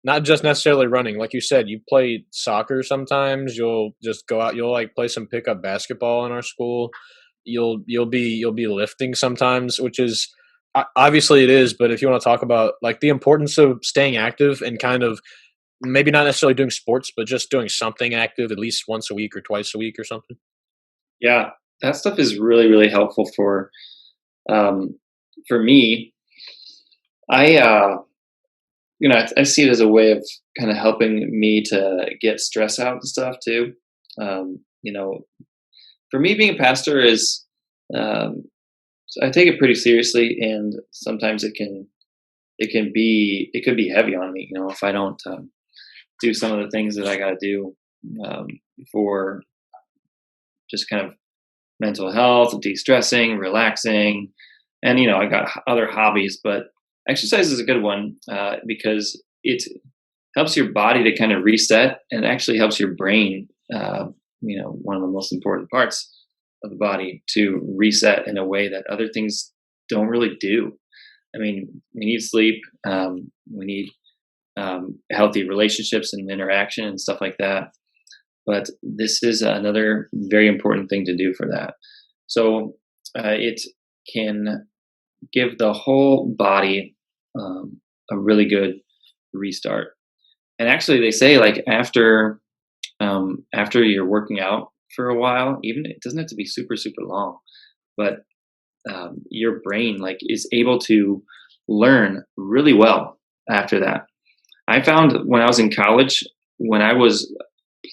not just necessarily running, like you said, you play soccer sometimes. You'll just go out. You'll like play some pickup basketball in our school. You'll be lifting sometimes, which is obviously it is. But if you want to talk about like the importance of staying active and kind of maybe not necessarily doing sports, but just doing something active at least once a week or twice a week or something.
Yeah, that stuff is really, really helpful for me. I see it as a way of kind of helping me to get stress out and stuff too. For me, being a pastor is, I take it pretty seriously, and sometimes it could be heavy on me, if I don't do some of the things that I got to do for just kind of mental health, de-stressing, relaxing, And I got other hobbies, but exercise is a good one because it helps your body to kind of reset, and actually helps your brain. One of the most important parts of the body to reset in a way that other things don't really do. I mean, we need sleep. We need healthy relationships and interaction and stuff like that. But this is another very important thing to do for that. So it can give the whole body a really good restart. And actually, they say like after you're working out for a while, even it doesn't have to be super long, but your brain like is able to learn really well after that. I found when I was in college, when I was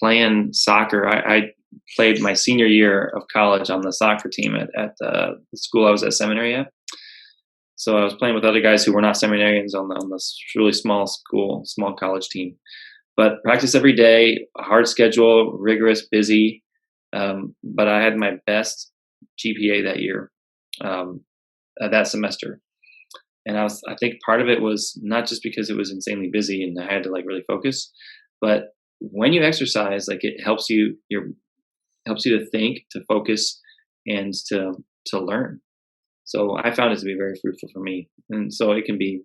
playing soccer, I played my senior year of college on the soccer team at the school I was at seminary at. So I was playing with other guys who were not seminarians on this really small college team. But practice every day, a hard schedule, rigorous, busy. But I had my best GPA that year, that semester. And I think part of it was not just because it was insanely busy and I had to like really focus, but when you exercise, like it helps you to think, to focus, and to learn. So I found it to be very fruitful for me. And so it can be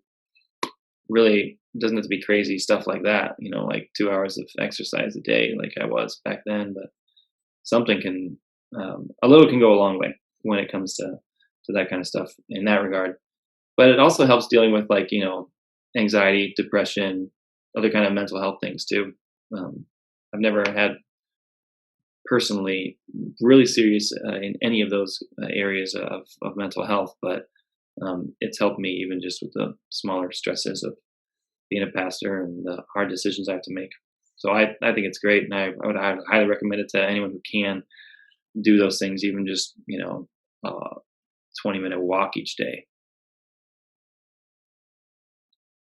really, doesn't have to be crazy stuff like that, like 2 hours of exercise a day like I was back then, but something can, a little can go a long way when it comes to that kind of stuff in that regard. But it also helps dealing with like, anxiety, depression, other kind of mental health things too. I've never had personally really serious in any of those areas of mental health, but it's helped me even just with the smaller stresses of being a pastor and the hard decisions I have to make. So I think it's great, and I would highly recommend it to anyone who can do those things, even just 20-minute walk each day.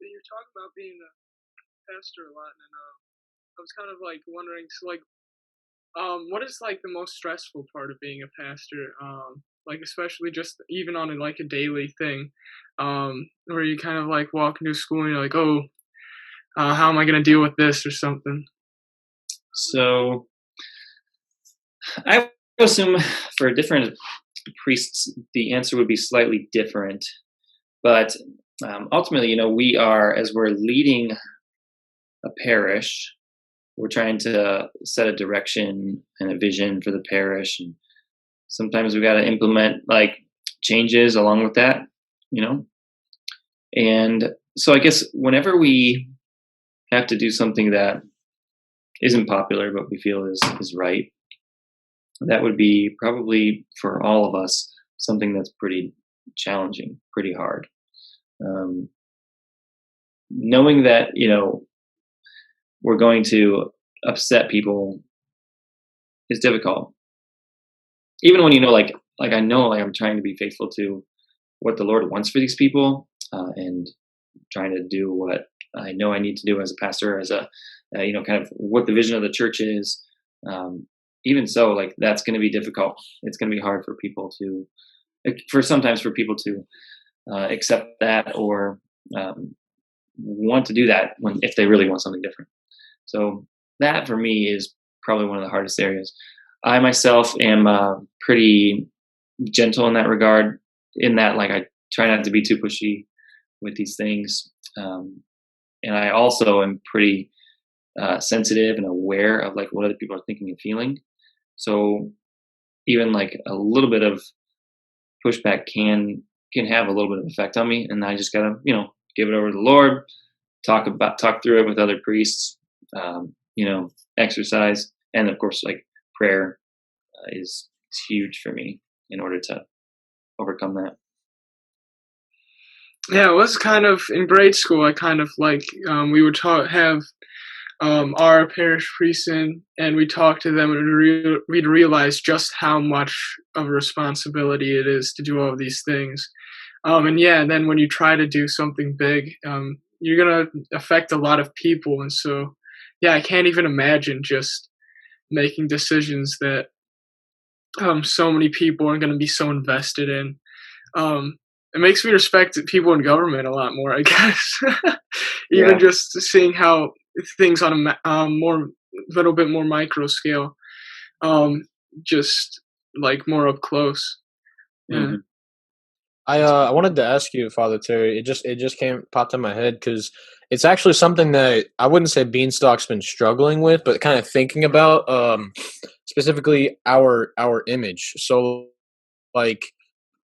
You're talking about being a pastor a lot, and I was kind of like wondering, so like, what is like the most stressful part of being a pastor? Like especially just even on a daily thing, where you kind of like walk into school and you're like, oh, how am I gonna deal with this or something?
So I assume for different priests, the answer would be slightly different, but ultimately, we are, as we're leading a parish, we're trying to set a direction and a vision for the parish, and sometimes we got to implement like changes along with that, And so I guess whenever we have to do something that isn't popular but we feel is right, that would be probably for all of us something that's pretty challenging, pretty hard. Knowing that we're going to upset people is difficult, even when like I know like I'm trying to be faithful to what the Lord wants for these people, and trying to do what I know I need to do as a pastor, as a kind of what the vision of the church is. Even so, like that's going to be difficult. It's going to be hard for people sometimes for people to accept that or want to do that if they really want something different. So that for me is probably one of the hardest areas. I myself am pretty gentle in that regard, in that like I try not to be too pushy with these things. And I also am pretty sensitive and aware of like what other people are thinking and feeling. So even like a little bit of pushback can have a little bit of effect on me, and I just gotta give it over to the Lord, talk through it with other priests, exercise, and of course like prayer is huge for me in order to overcome that.
Yeah, it was kind of in grade school. I kind of like we would have our parish priest in, and we talked to them, and we'd realize just how much of a responsibility it is to do all of these things. And then when you try to do something big, you're gonna affect a lot of people, and so I can't even imagine just making decisions that so many people are gonna be so invested in. it makes me respect people in government a lot more, I guess. Even
Yeah.
just seeing how things on a little bit more micro scale, um, just like more up close. Yeah.
Mm-hmm.
I wanted to ask you, Father Terry. It just came popped in my head because it's actually something that I wouldn't say Beanstalk's been struggling with, but kind of thinking about specifically our image. So like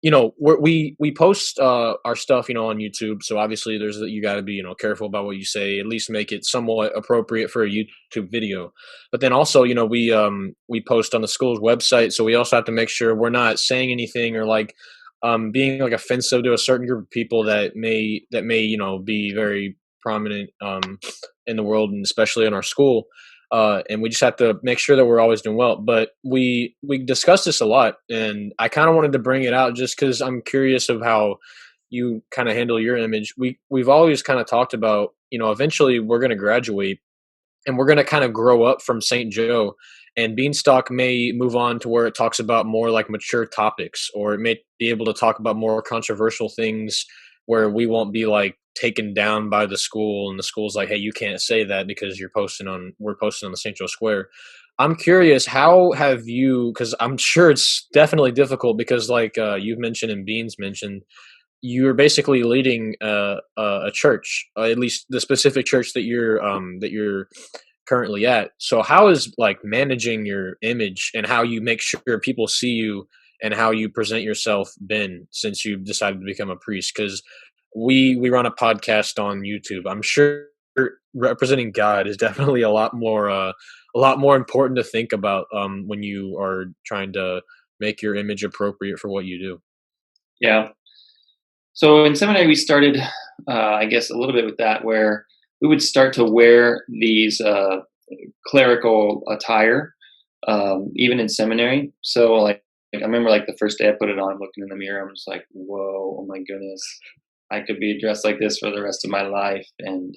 we post our stuff on YouTube, so obviously there's you got to be careful about what you say, at least make it somewhat appropriate for a YouTube video. But then also we post on the school's website, so we also have to make sure we're not saying anything or like being like offensive to a certain group of people that may be very prominent in the world, and especially in our school. And we just have to make sure that we're always doing well. But we discussed this a lot, and I kind of wanted to bring it out just because I'm curious of how you kind of handle your image. We've always kind of talked about eventually we're going to graduate, and we're going to kind of grow up from St. Joe, and Beanstalk may move on to where it talks about more like mature topics, or it may be able to talk about more controversial things where we won't be like taken down by the school, and the school's like, hey, you can't say that because we're posting on the St. Joe Square. I'm curious, how have you, because I'm sure it's definitely difficult because like you've mentioned and Beans mentioned, you're basically leading a church, at least the specific church that you're currently at. So how is like managing your image and how you make sure people see you and how you present yourself been since you've decided to become a priest? Because we run a podcast on YouTube. I'm sure representing God is definitely a lot more important to think about when you are trying to make your image appropriate for what you do.
Yeah. So in seminary, we started, I guess, a little bit with that, where we would start to wear these clerical attire, even in seminary. So I remember like the first day I put it on, looking in the mirror, I'm just like, whoa, oh my goodness, I could be dressed like this for the rest of my life. And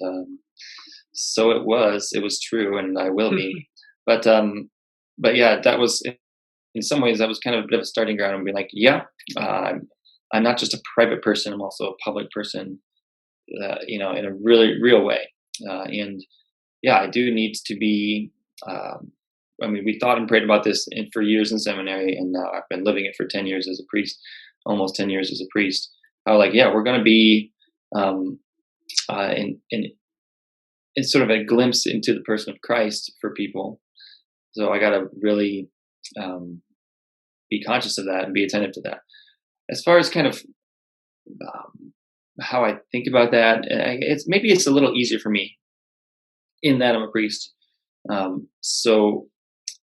so it was true, and I will be. But yeah, that was, in some ways, that was kind of a bit of a starting ground and being like, yeah, I'm not just a private person, I'm also a public person, in a really real way. And yeah, I do need to be, we thought and prayed about this for years in seminary, and now I've been living it for 10 years as a priest, almost 10 years as a priest. We're going to be in sort of a glimpse into the person of Christ for people. So I got to really be conscious of that and be attentive to that. As far as kind of how I think about that, it's a little easier for me in that I'm a priest. So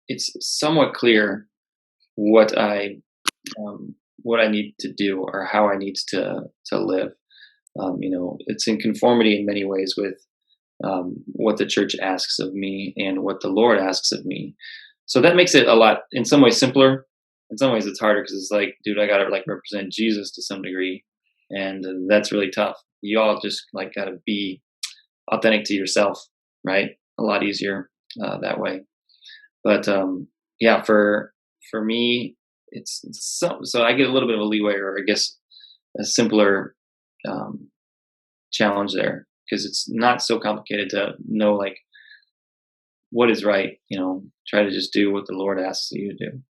it's somewhat clear what I need to do or how I need to live. It's in conformity in many ways with what the church asks of me and what the Lord asks of me. So that makes it a lot, in some ways, simpler. In some ways, it's harder because it's like, dude, I got to like represent Jesus to some degree, and that's really tough. You all just like got to be authentic to yourself, right? A lot easier that way. But yeah, for me, it's so I get a little bit of a leeway, or I guess a simpler challenge there, because it's not so complicated to know like what is right. Try to just do what the Lord asks you to do.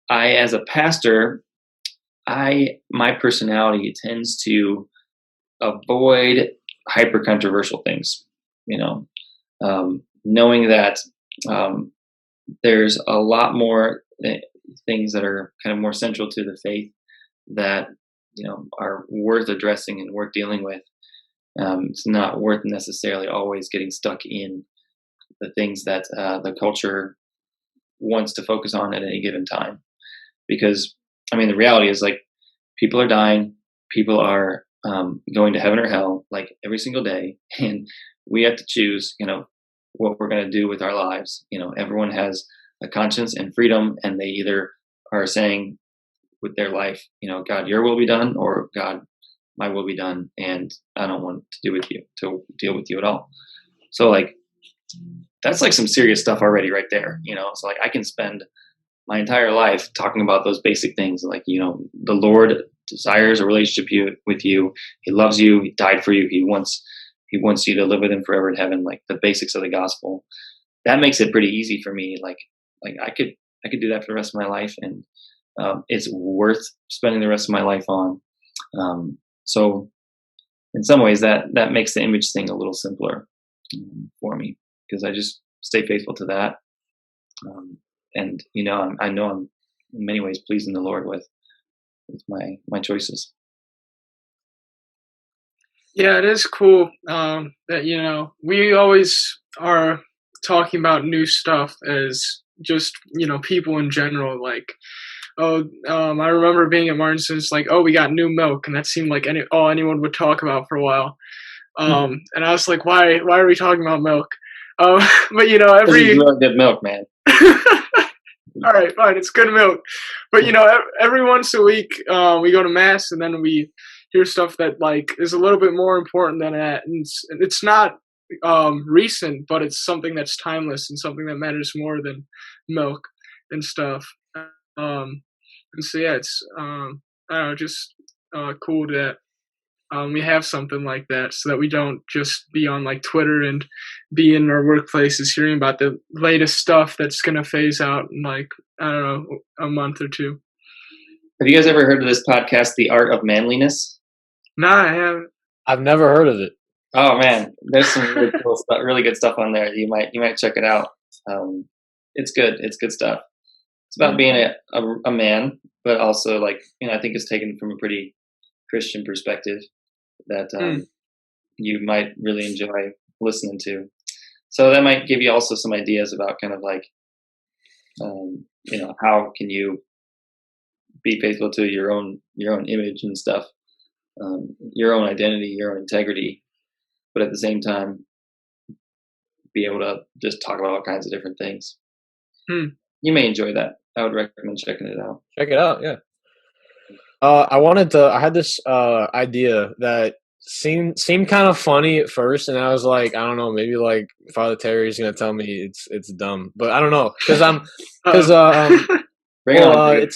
I, as a pastor, my personality tends to avoid hyper controversial things, knowing that there's a lot more things that are kind of more central to the faith that are worth addressing and worth dealing with. It's not worth necessarily always getting stuck in the things that the culture wants to focus on at any given time, because the reality is like people are dying, people are going to heaven or hell like every single day, and we have to choose what we're going to do with our lives. Everyone has a conscience and freedom, and they either are saying with their life, God, your will be done, or God, my will be done, and I don't want to deal with you at all. So like that's like some serious stuff already right there. So like I can spend my entire life talking about those basic things, like, the Lord desires a relationship with you. He loves you. He died for you. He wants you to live with him forever in heaven, like the basics of the gospel. That makes it pretty easy for me. Like I could do that for the rest of my life, and it's worth spending the rest of my life on. So in some ways that makes the image thing a little simpler for me, because I just stay faithful to that. And I know I'm in many ways pleasing the Lord with my choices.
Yeah, it is cool that we always are talking about new stuff as just people in general. Like, I remember being at Martinson's, like, we got new milk, and that seemed like all anyone would talk about for a while. And I was like, why are we talking about milk? But
It's really good milk, man.
All right, fine, it's good milk. But every once a week, we go to mass, and then we hear stuff that like is a little bit more important than that, and it's not recent, but it's something that's timeless and something that matters more than milk and stuff. And so yeah, it's I don't know, just cool that we have something like that, so that we don't just be on like Twitter and be in our workplaces hearing about the latest stuff that's gonna phase out in like, I don't know, a month or two.
Have you guys ever heard of this podcast, The Art of Manliness?
No, I haven't.
I've never heard of it.
Oh man, there's some really cool stuff, really good stuff on there. You might check it out. It's good. It's good stuff. It's about being a man, but also like, I think it's taken from a pretty Christian perspective that you might really enjoy listening to. So that might give you also some ideas about kind of like, how can you be faithful to your own image and stuff, your own identity, your own integrity, but at the same time be able to just talk about all kinds of different things. You may enjoy that. I would recommend checking it out.
Check it out, yeah. I had this idea that seemed kind of funny at first, and I was like, I don't know, maybe like Father Terry's gonna tell me it's dumb, but I don't know, because
Bring it on.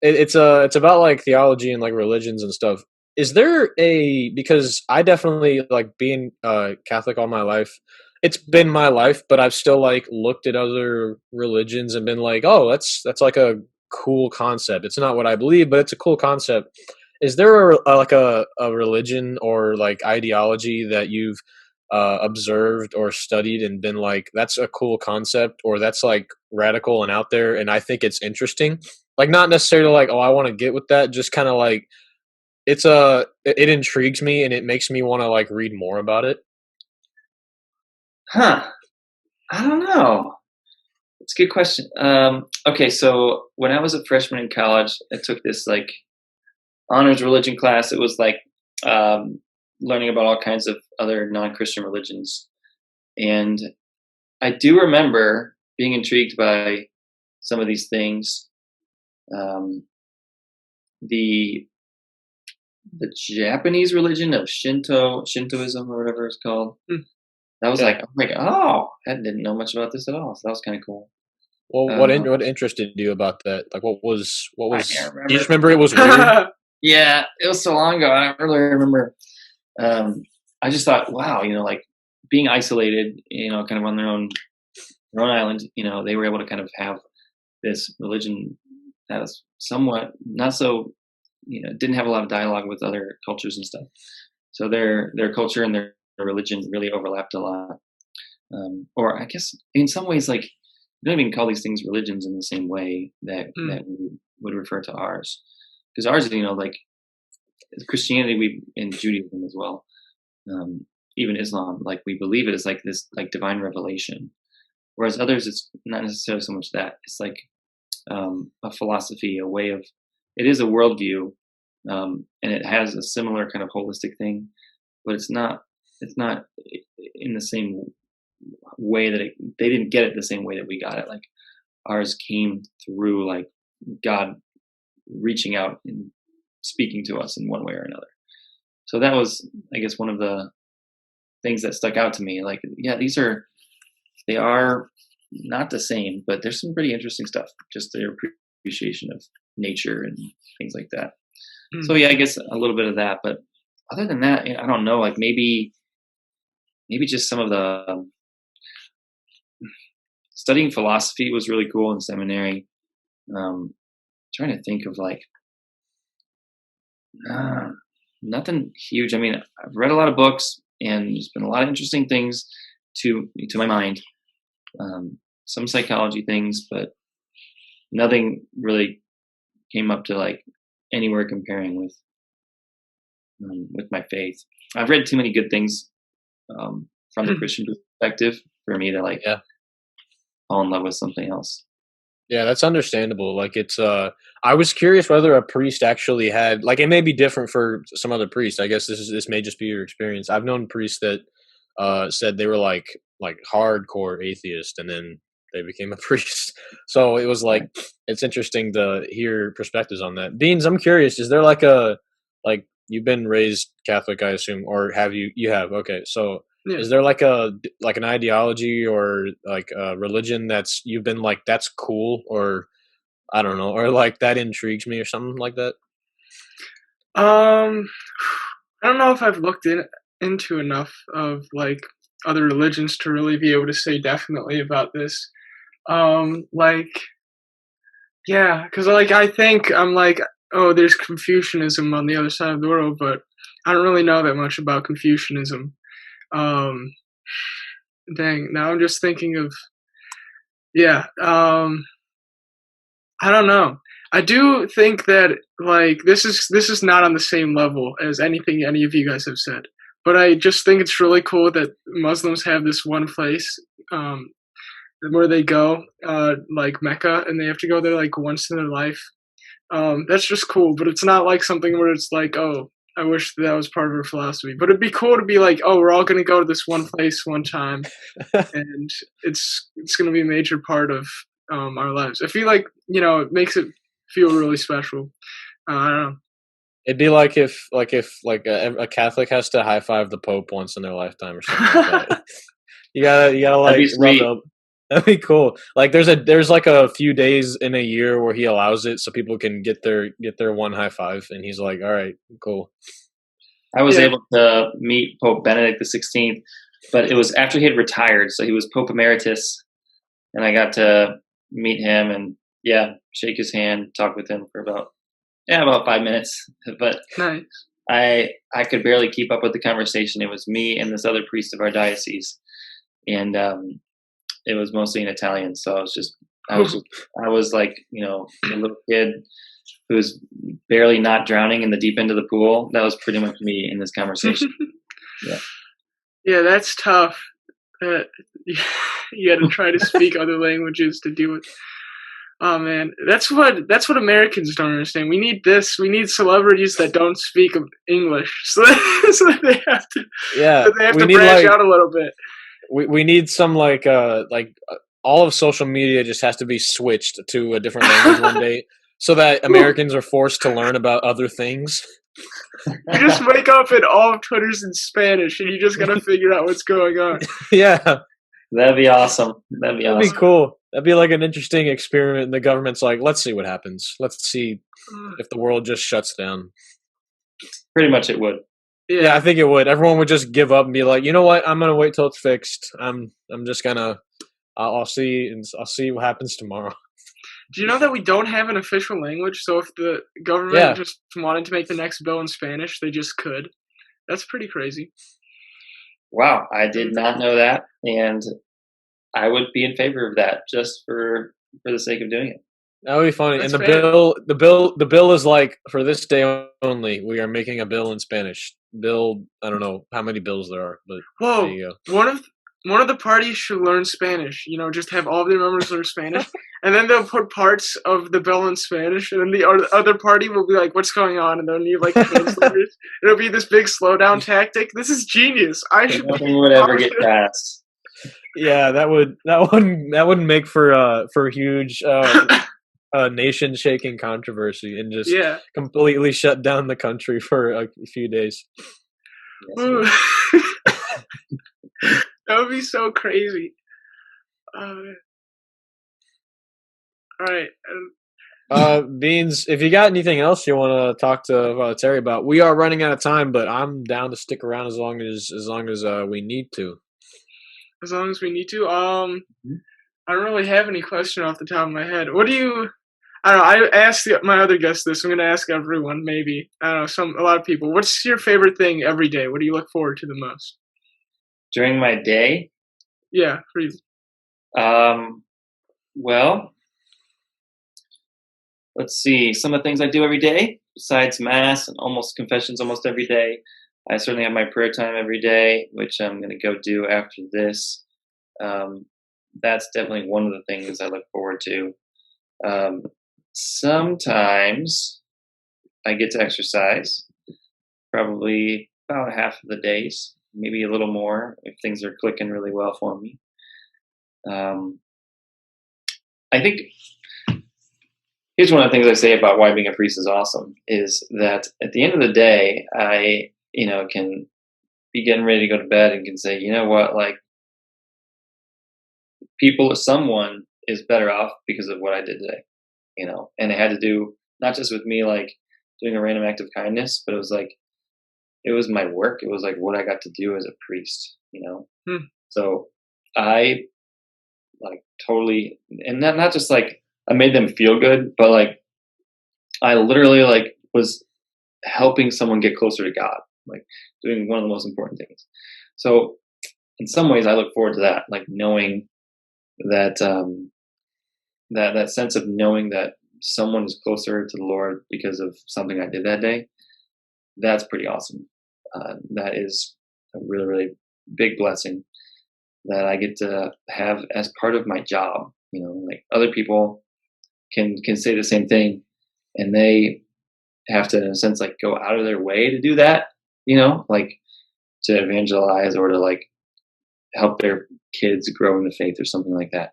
it's about like theology and like religions and stuff. Is there because I definitely, like, being Catholic all my life, it's been my life, but I've still like looked at other religions and been like, oh, that's like a cool concept. It's not what I believe, but it's a cool concept. Is there a religion or like ideology that you've observed or studied and been like, that's a cool concept, or that's like radical and out there, and I think it's interesting? Like, not necessarily like, oh, I want to get with that, just kind of like it intrigues me and it makes me want to like read more about it.
I don't know. It's a good question. Okay, so when I was a freshman in college, I took this like honors religion class. It was like learning about all kinds of other non-Christian religions, and I do remember being intrigued by some of these things. The Japanese religion of Shintoism or whatever it's called. That was like, I'm like, oh, I didn't know much about this at all. So that was kind of cool.
Well, what interested you about that? Like, what was?
I can't remember.
You just remember it was weird?
Yeah, it was so long ago. I don't really remember. I just thought, wow, like being isolated, kind of on their own island, they were able to kind of have this religion that was somewhat not so, didn't have a lot of dialogue with other cultures and stuff. So their culture and their religion really overlapped a lot. Or I guess in some ways, like, you don't even call these things religions in the same way that we would refer to ours. Because ours, like Christianity, and Judaism as well, even Islam, like we believe it is like this like divine revelation. Whereas others, it's not necessarily so much that. It's like a philosophy, a way of, it is a worldview, and it has a similar kind of holistic thing, but it's not in the same way that they didn't get it the same way that we got it. Like ours came through like God reaching out and speaking to us in one way or another. So that was, I guess, one of the things that stuck out to me. Like, yeah, they are not the same, but there's some pretty interesting stuff. Just their appreciation of nature and things like that. So yeah, I guess a little bit of that, but other than that, I don't know. Like maybe just some of the studying philosophy was really cool in seminary. Trying to think of like nothing huge. I mean, I've read a lot of books, and there's been a lot of interesting things to my mind. Some psychology things, but nothing really came up to like anywhere comparing with my faith. I've read too many good things from the Christian perspective for me to like fall in love with something else.
Yeah, that's understandable. Like it's I was curious whether a priest actually had, like, it may be different for some other priest. I guess this may just be your experience. I've known priests that said they were like hardcore atheist, and then they became a priest. So it was like, it's interesting to hear perspectives on that. Beans, I'm curious, is there like you've been raised Catholic, I assume, or have you have, okay. So is there like an ideology or like a religion that's you've been like, that's cool, or I don't know, or like that intrigues me or something like that?
I don't know if I've looked into enough of like other religions to really be able to say definitely about this. Because like I think I'm like, oh, there's Confucianism on the other side of the world, but I don't really know that much about Confucianism. Dang, now I'm just thinking of, I don't know. I do think that like this is not on the same level as anything any of you guys have said, but I just think it's really cool that Muslims have this one place where they go, like Mecca, and they have to go there like once in their life. That's just cool, but it's not like something where it's like, oh, I wish that was part of our philosophy. But it'd be cool to be like, oh, we're all going to go to this one place one time, and it's going to be a major part of our lives. I feel like, it makes it feel really special. I don't know.
It'd be like if a Catholic has to high five the Pope once in their lifetime or something like that. You gotta like rub up. That'd be cool. Like there's like a few days in a year where he allows it so people can get their one high five, and he's like, all right, cool.
I was able to meet Pope Benedict XVI, but it was after he had retired, so he was Pope Emeritus, and I got to meet him and shake his hand, talk with him for about 5 minutes. But
nice.
I could barely keep up with the conversation. It was me and this other priest of our diocese, and it was mostly in Italian. So I was like, a little kid who was barely not drowning in the deep end of the pool. That was pretty much me in this conversation.
Yeah, that's tough. You had to try to speak other languages to do it. Oh man, that's what Americans don't understand. We need this. We need celebrities that don't speak English, so they have to.
Yeah,
so they have to branch out a little bit.
We need some like all of social media just has to be switched to a different language one day, so that Americans are forced to learn about other things.
You just wake up and all of Twitter's in Spanish, and you just gotta figure out what's going on.
Yeah,
that'd be awesome. That'd be
cool. That'd be like an interesting experiment. And the government's like, let's see what happens. Let's see if the world just shuts down.
Pretty much, it would.
Yeah, I think it would. Everyone would just give up and be like, you know what? I'm gonna wait till it's fixed. I'm just gonna. I'll see what happens tomorrow.
Do you know that we don't have an official language? So if the government just wanted to make the next bill in Spanish, they just could. That's pretty crazy.
Wow, I did not know that, and I would be in favor of that just for the sake of doing it.
That would be funny.
That's
and the bill is like, for this day only, we are making a bill in Spanish. Bill, I don't know how many bills there are, but there you
go. One of the parties should learn Spanish. Just have all of their members learn Spanish, and then they'll put parts of the bill in Spanish, and then the other party will be like, "What's going on?" And they'll need like translators. It'll be this big slowdown tactic. This is genius.
Nothing would ever get passed.
Yeah, that wouldn't make for huge nation-shaking controversy and just completely shut down the country for a few days.
That would be so crazy. All right.
Beans, if you got anything else you want to talk to Terry about, we are running out of time, but I'm down to stick around as long as we need to.
As long as we need to. I don't really have any question off the top of my head. What do you? I don't know. I asked my other guests this. I'm gonna ask everyone. Maybe I don't know. A lot of people. What's your favorite thing every day? What do you look forward to the most?
During my day?
Yeah, for you.
Well, let's see. Some of the things I do every day, besides mass and almost confessions almost every day, I certainly have my prayer time every day, which I'm going to go do after this. That's definitely one of the things I look forward to. Sometimes I get to exercise, probably about half of the days, maybe a little more if things are clicking really well for me. I think here's one of the things I say about why being a priest is awesome is that at the end of the day, I, can be getting ready to go to bed and can say, you know what, like someone is better off because of what I did today, and it had to do not just with me, like doing a random act of kindness, but it was my work. It was like what I got to do as a priest, So I like totally, and not just like I made them feel good, but like I literally like was helping someone get closer to God, like doing one of the most important things. So in some ways I look forward to that, like knowing that, that sense of knowing that someone is closer to the Lord because of something I did that day. That's pretty awesome. That is a really, really big blessing that I get to have as part of my job. Like other people can say the same thing, and they have to, in a sense, like go out of their way to do that. Like to evangelize or to like help their kids grow in the faith or something like that.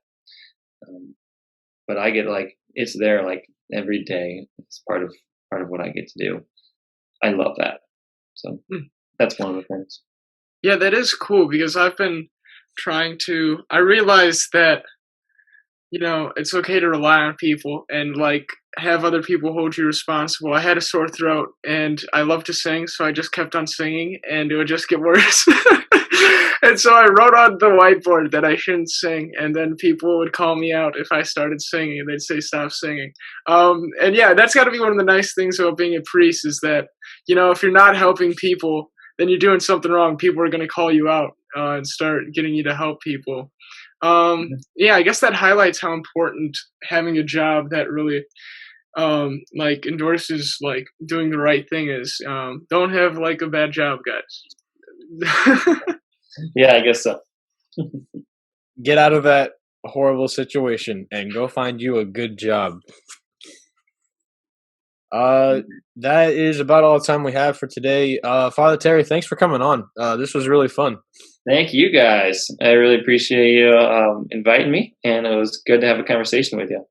But I get like it's there like every day. It's part of what I get to do. I love that. So that's one of the things.
Yeah, that is cool because I've been I realized that, it's okay to rely on people and like have other people hold you responsible. I had a sore throat and I love to sing, so I just kept on singing and it would just get worse. And so I wrote on the whiteboard that I shouldn't sing, and then people would call me out if I started singing, and they'd say, stop singing. And yeah, that's got to be one of the nice things about being a priest is that, if you're not helping people, then you're doing something wrong. People are going to call you out and start getting you to help people. Yeah, I guess that highlights how important having a job that really like endorses like doing the right thing is. Don't have like a bad job, guys.
Yeah, I guess so.
Get out of that horrible situation and go find you a good job. That is about all the time we have for today. Father Terry, thanks for coming on. This was really fun.
Thank you, guys. I really appreciate you inviting me, and it was good to have a conversation with you.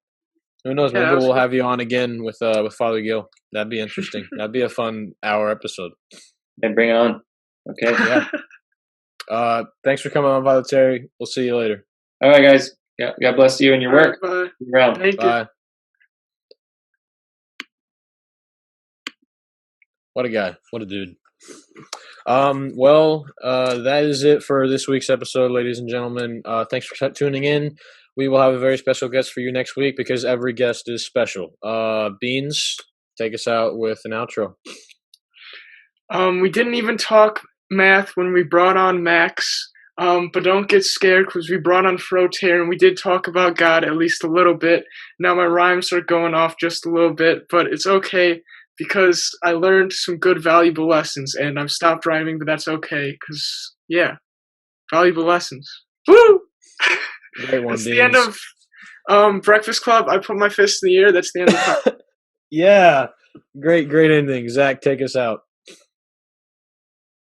Who knows? Maybe we'll have you on again with Father Gil. That'd be interesting. That'd be a fun hour episode.
And bring it on. Okay.
Yeah. Thanks for coming on, Father Terry. We'll see you later.
All right, guys. Yeah. God bless you and your work.
Bye.
Around.
Thank
Bye.
you.
What a guy. What a dude. Well, that is it for this week's episode, ladies and gentlemen. Thanks for tuning in. We will have a very special guest for you next week because every guest is special. Beans, take us out with an outro.
We didn't even talk math when we brought on Max, but don't get scared because we brought on Frotair and we did talk about God at least a little bit. Now my rhymes are going off just a little bit, but it's okay because I learned some good valuable lessons and I've stopped rhyming, but that's okay because, yeah, valuable lessons. Woo!
Great one,
That's
Beans.
the end of Breakfast Club. I put my fist in the air. That's the end of the
Yeah. Great ending. Zach, take us out.